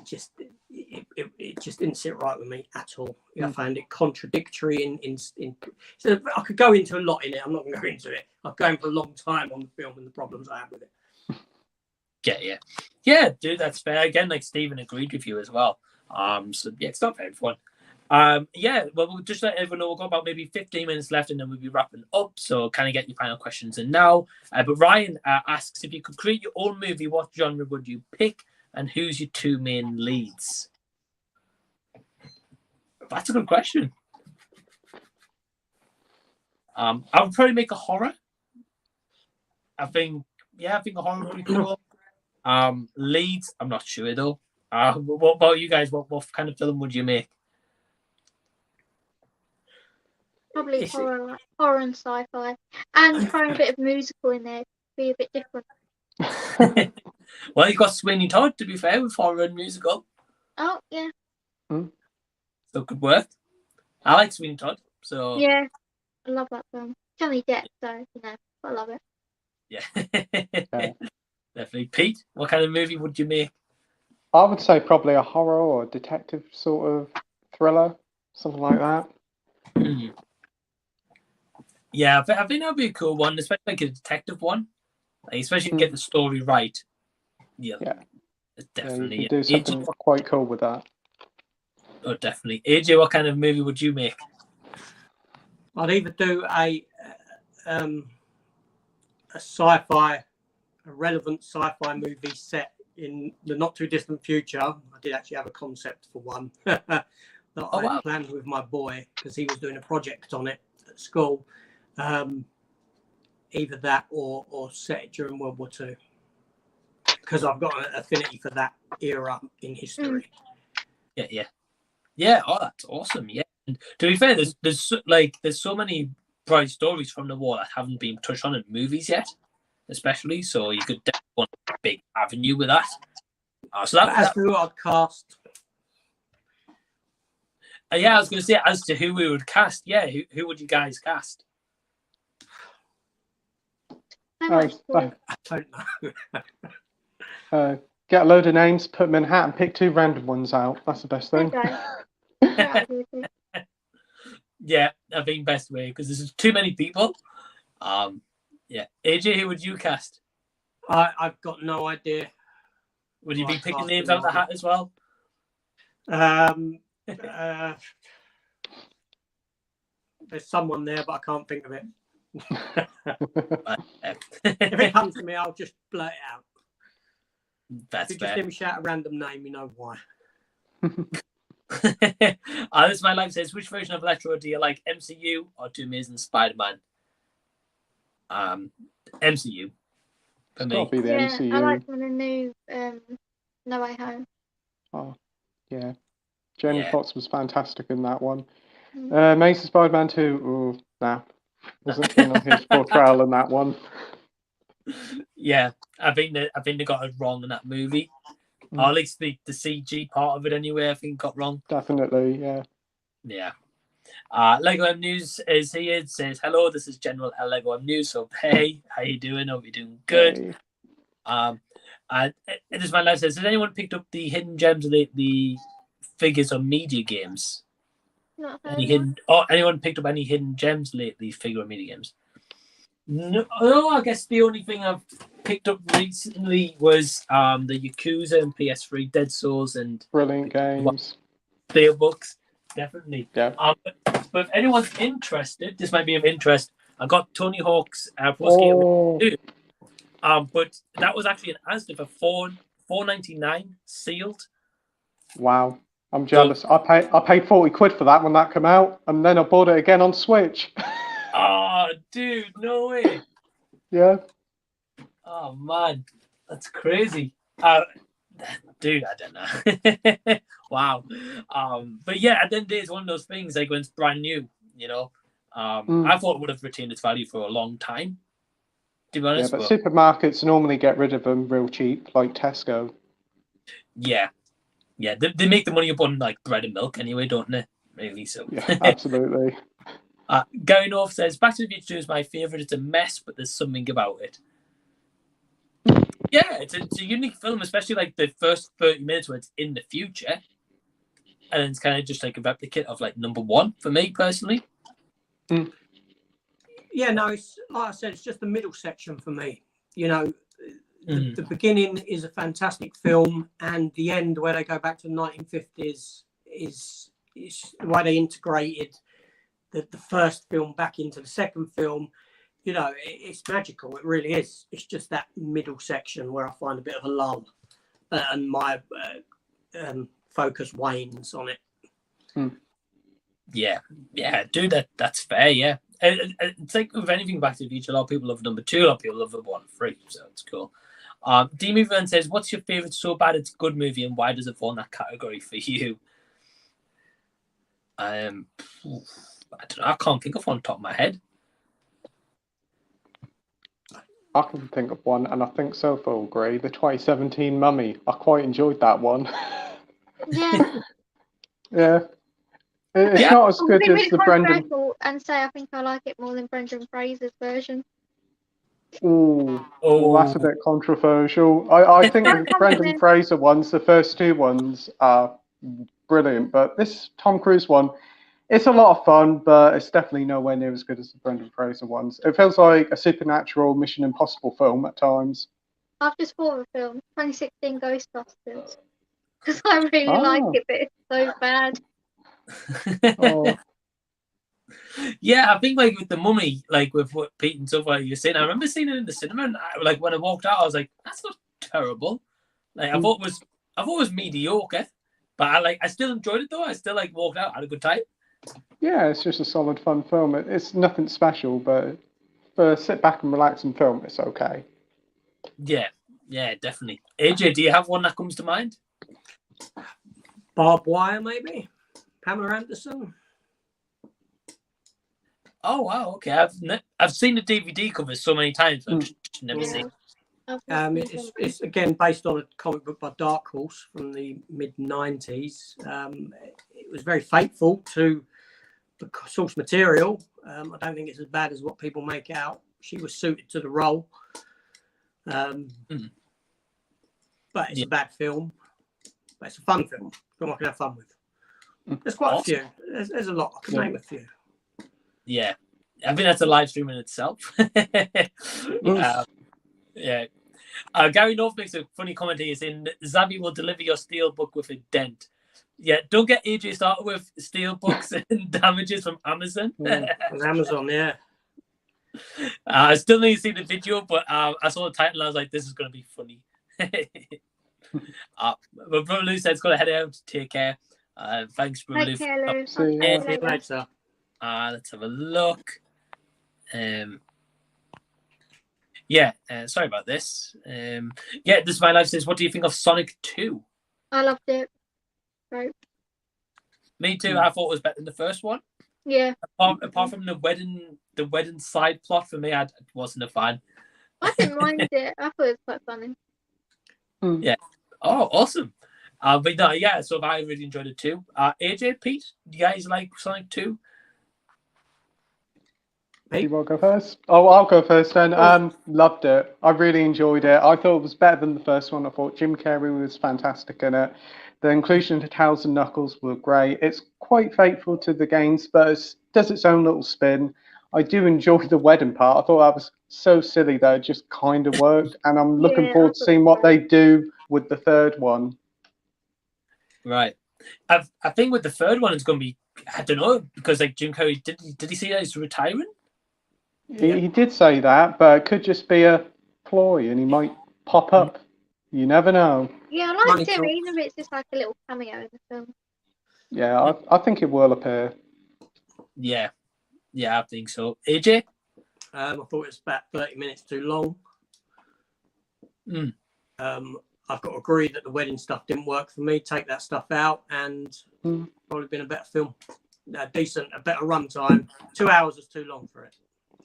just it just didn't sit right with me at all. I found it contradictory in so I could go into a lot in it. I'm not going to go into it. I've gone for a long time on the film and the problems I have with it. Yeah, dude, that's fair. Again, like Stephen agreed with you as well. So yeah, it's not for everyone. Yeah, well, we'll just let everyone know we've got about maybe 15 minutes left and then we'll be wrapping up. So kind of get your final questions in now. But Ryan asks, if you could create your own movie, what genre would you pick and who's your two main leads? That's a good question. I would probably make a horror. I think a horror would be cool. Leads, I'm not sure though. What about you guys? What kind of film would you make? Probably horror and sci-fi, and throwing a bit of musical in there to be a bit different. Well, you got Sweeney Todd, to be fair, with horror and musical. Oh yeah. So could work. I like Sweeney Todd, so yeah, I love that film. Johnny Depp, so I love it. Yeah, definitely. Pete, what kind of movie would you make? I would say probably a horror or detective sort of thriller, something like that. Yeah, I think that'd be a cool one, especially like a detective one. Like, especially if you get the story right. Yeah. Definitely. You can do something quite cool with that. Oh, definitely. AJ, what kind of movie would you make? I'd either do a sci-fi, a relevant sci-fi movie set in the not too distant future. I did actually have a concept for one that I planned with my boy because he was doing a project on it at school. Either that or set it during World War II, because I've got an affinity for that era in history. Yeah. Oh, that's awesome. Yeah. And to be fair, there's so many bright stories from the war that haven't been touched on in movies yet, especially. So you could definitely want a big avenue with that. So that's who I'd cast. Yeah, I was going to say as to who we would cast. Yeah, who would you guys cast? I don't know. Get a load of names, put them in a hat, and pick two random ones out. That's the best thing. Yeah, I think best way because there's too many people. Yeah, AJ, who would you cast? I've got no idea. Would you be picking names out of the hat as well? There's someone there, but I can't think of it. If it comes to me, I'll just blurt it out. That's if you just hear me shout a random name, you know why. This is my life says, which version of Electro do you like, MCU or Two Amazing Spider-Man? MCU. For me. Be the MCU. I like the new No Way Home. Oh, yeah. Jamie Foxx was fantastic in that one. Amazing Spider-Man 2, nah. Wasn't keen on his portrayal in that one. Yeah, I think they got it wrong in that movie. Or at least the CG part of it anyway, I think got wrong. Definitely, yeah. Yeah. Lego M News is here. It says, hello, this is General L Lego M News. So, hey, how you doing? Hope you're doing good. Hey. And this man says, has anyone picked up the hidden gems of the figures on media games? Not heard Any of hidden? Oh, anyone picked up any hidden gems lately? Figure mini games? No, I guess the only thing I've picked up recently was the Yakuza and PS3, Dead Souls, and Brilliant games. Steelbooks. Definitely. Yeah. But if anyone's interested, this might be of interest. I got Tony Hawk's Pro Skater 2. But that was actually an Asda for $4.99 sealed. Wow. I'm jealous. I paid 40 quid for that when that came out, and then I bought it again on Switch. Oh, dude, no way. Yeah. Oh, man. That's crazy. Dude, I don't know. Wow. But yeah, at the end of the day, it's one of those things like when it's brand new, you know. I thought it would have retained its value for a long time, to be honest. Yeah, but supermarkets normally get rid of them real cheap, like Tesco. Yeah. Yeah, they make the money up on like bread and milk anyway, don't they? Really, so. Yeah, absolutely. Gary North says, Back to the Future 2 is my favourite. It's a mess, but there's something about it. Yeah, it's a unique film, especially like the first 30 minutes where it's in the future. And it's kind of just like a replicate of like number one for me personally. Yeah, no, it's like I said, it's just the middle section for me. You know, the beginning is a fantastic film, and the end where they go back to the 1950s is the way they integrated the first film back into the second film. You know, it's magical. It really is. It's just that middle section where I find a bit of a lull, and my focus wanes on it. Yeah, dude, that's fair. Yeah, it's like with anything Back to the Future. A lot of people love number 2. A lot of people love number 1 and 3. So it's cool. D Vern says, "What's your favorite so bad it's good movie, and why does it fall in that category for you?" I don't know. I can't think of one on top of my head. I can think of one, and I think Sophie will agree. The 2017 Mummy. I quite enjoyed that one. Yeah. Yeah. It's not as good as the Brendan. And say I think I like it more than Brendan Fraser's version. Oh, that's a bit controversial. I think the Brendan Fraser ones, the first 2 ones, are brilliant, but this Tom Cruise one, it's a lot of fun, but it's definitely nowhere near as good as the Brendan Fraser ones. It feels like a supernatural Mission Impossible film at times. I've just thought of a film, 2016 Ghostbusters, because I really like it, but it's so bad. Yeah, I think like with the Mummy, like with what Pete and stuff like you're saying, I remember seeing it in the cinema, and like when I walked out, I was like, "That's not terrible." Like I thought it was mediocre, but I still enjoyed it though. I still like walked out, had a good time. Yeah, it's just a solid, fun film. It's nothing special, but for sit back and relax and film, it's okay. Yeah, definitely. AJ, do you have one that comes to mind? Barbed Wire, maybe. Pamela Anderson. Oh wow, okay. I've seen the DVD cover so many times, but I've just never seen it. It's again based on a comic book by Dark Horse from the mid-90s. It was very faithful to the source material. I don't think it's as bad as what people make out. She was suited to the role. But it's a bad film. But it's a fun film. Film I can have fun with. There's quite a few. There's a lot. I can name a few. Yeah. I think that's a live stream in itself. Yeah. Gary North makes a funny comment here saying Zavi will deliver your steelbook with a dent. Yeah, don't get AJ started with steelbooks and damages from Amazon. Amazon, yeah. I still need to see the video, but I saw the title and I was like, this is going to be funny. But Brother Lou said it's got to head out. Take care. Thanks, Brother Lou. Take care, Lou. See you later. Let's have a look. Yeah, sorry about this. Yeah, This is My Life says, what do you think of Sonic 2? I loved it. Right. Me too. I thought it was better than the first one. Yeah. Apart from the wedding side plot, for me, I wasn't a fan. I didn't mind it. I thought it was quite funny. Yeah. Oh, awesome. But no, yeah. So I really enjoyed it too. AJ, Pete, do you guys like Sonic 2? Do you want to go first? Oh, I'll go first then. Loved it. I really enjoyed it. I thought it was better than the first one. I thought Jim Carrey was fantastic in it. The inclusion of Tails and Knuckles were great. It's quite faithful to the games, but it does its own little spin. I do enjoy the wedding part. I thought that was so silly that it just kind of worked. And I'm looking forward to seeing what they do with the third one. Right. I think with the third one, it's going to be, I don't know, because like Jim Carrey, did he say that he's retiring? He did say that, but it could just be a ploy and he might pop up. You never know. Yeah, I liked him, even if it's just like a little cameo in the film. Yeah, I think it will appear. Yeah, I think so. AJ? I thought it was about 30 minutes too long. I've got to agree that the wedding stuff didn't work for me. Take that stuff out and probably been a better film. A better runtime. 2 hours is too long for it,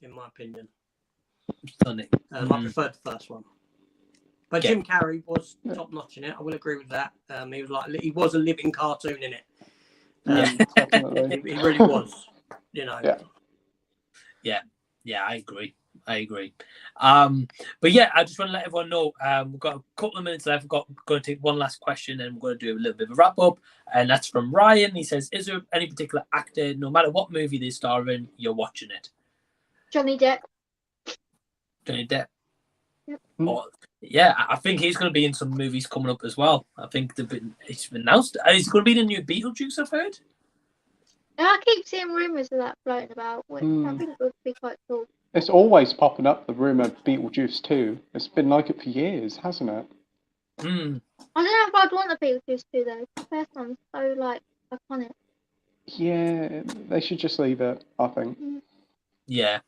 in my opinion. I preferred the first one. But Jim Carrey was top notch in it. I will agree with that. He was a living cartoon in it. Definitely. He really was. You know. Yeah, I agree. But yeah, I just want to let everyone know we've got a couple of minutes left. We're going to take one last question and we're going to do a little bit of a wrap up. And that's from Ryan. He says, is there any particular actor, no matter what movie they star in, you're watching it? Johnny Depp. Yep. Oh, yeah, I think he's going to be in some movies coming up as well. I think it's been announced. He's going to be in the new Beetlejuice, I've heard. I keep seeing rumours of that floating about, which I think would be quite cool. It's always popping up, the rumour of Beetlejuice 2. It's been like it for years, hasn't it? I don't know if I'd want the Beetlejuice 2 though. The first one's so iconic. Yeah, they should just leave it, I think. Yeah.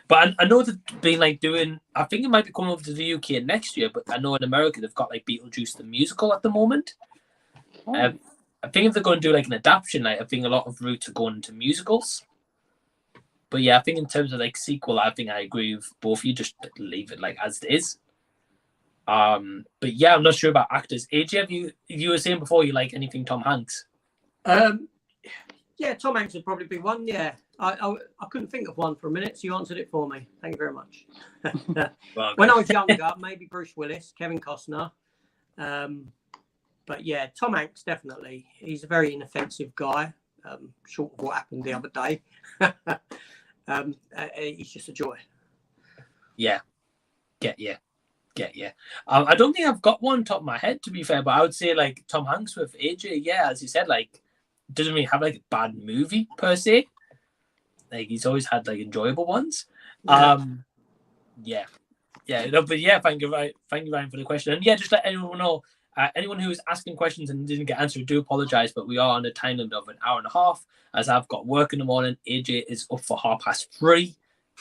But I know they've been doing, I think it might be coming over to the UK next year, but I know in America they've got Beetlejuice the musical at the moment. I think if they're going to do an adaptation, I think a lot of routes are going into musicals. But yeah, I think in terms of sequel, I think I agree with both of you. Just leave it as it is. But yeah, I'm not sure about actors. AJ, you were saying before you like anything Tom Hanks? Yeah, Tom Hanks would probably be one. Yeah, I couldn't think of one for a minute, so you answered it for me. Thank you very much. When I was younger, maybe Bruce Willis, Kevin Costner. But yeah, Tom Hanks, definitely. He's a very inoffensive guy, short of what happened the other day. He's just a joy. Yeah. Get you. I don't think I've got one top of my head, to be fair, but I would say Tom Hanks with AJ. Yeah, as you said, doesn't really have a bad movie per se. He's always had enjoyable ones. Yeah. No, but yeah, thank you Ryan for the question. And yeah, just let anyone know. Anyone who is asking questions and didn't get answered, do apologise, but we are on a time limit of an hour and a half, as I've got work in the morning. AJ is up for 3:30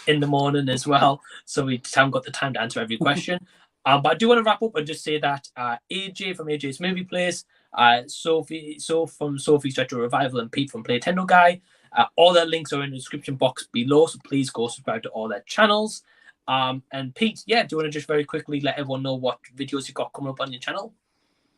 in the morning as well, so we haven't got the time to answer every question. But I do want to wrap up and just say that AJ from AJ's Movie Place, Sophie from Sophie's Retro Revival, and Pete from PlayTendoGuy, all their links are in the description box below, so please go subscribe to all their channels. And Pete, do you want to just very quickly let everyone know what videos you've got coming up on your channel?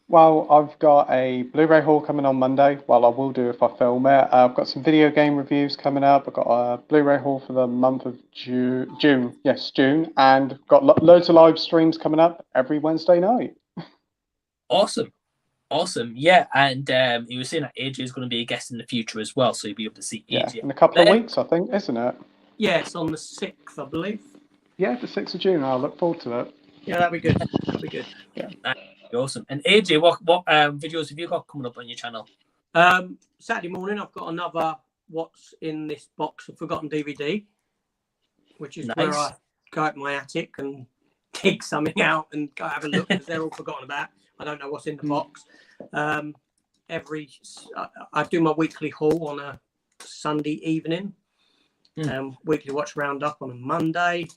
Well, I've got a Blu-ray haul coming on Monday. Well, I will do if I film it. I've got some video game reviews coming up. I've got a Blu-ray haul for the month of June. Yes, June. And got loads of live streams coming up every Wednesday night. Awesome. Yeah, and you were saying that AJ is going to be a guest in the future as well, so you'll be able to see AJ. In a couple of weeks, I think, isn't it? Yeah, it's on the 6th, I believe. Yeah, the 6th of June. I'll look forward to it. Yeah, that'd be good. Yeah. Awesome. And AJ, what videos have you got coming up on your channel? Saturday morning, I've got another What's in This Box of Forgotten DVD, which is where I go out in my attic and dig something out and go have a look, because they're all forgotten about. I don't know what's in the box. I do my weekly haul on a Sunday evening. Weekly watch roundup on a Monday.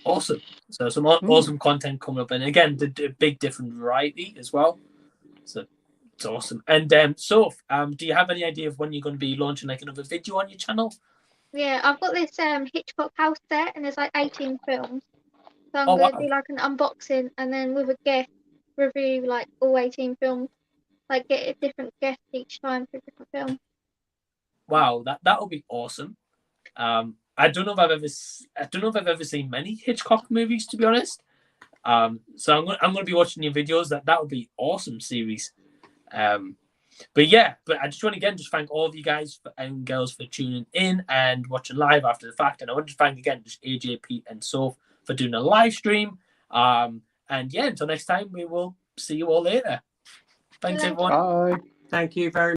Awesome. So some awesome content coming up, and again, the big different variety as well. So it's awesome. And Soph, do you have any idea of when you're going to be launching another video on your channel? Yeah, I've got this Hitchcock house set, and there's 18 films. So I'm going to do an unboxing, and then with a guest review all 18 films. Get a different guest each time for a different film. wow, that would be awesome. I don't know if I've ever seen many Hitchcock movies, to be honest. So I'm gonna be watching your videos. That would be awesome series. But I just want to again just thank all of you guys and girls for tuning in and watching live after the fact. And I want to thank again just AJ, Pete, and Soph for doing a live stream. And until next time, we will see you all later. Thanks, everyone. Bye. Thank you very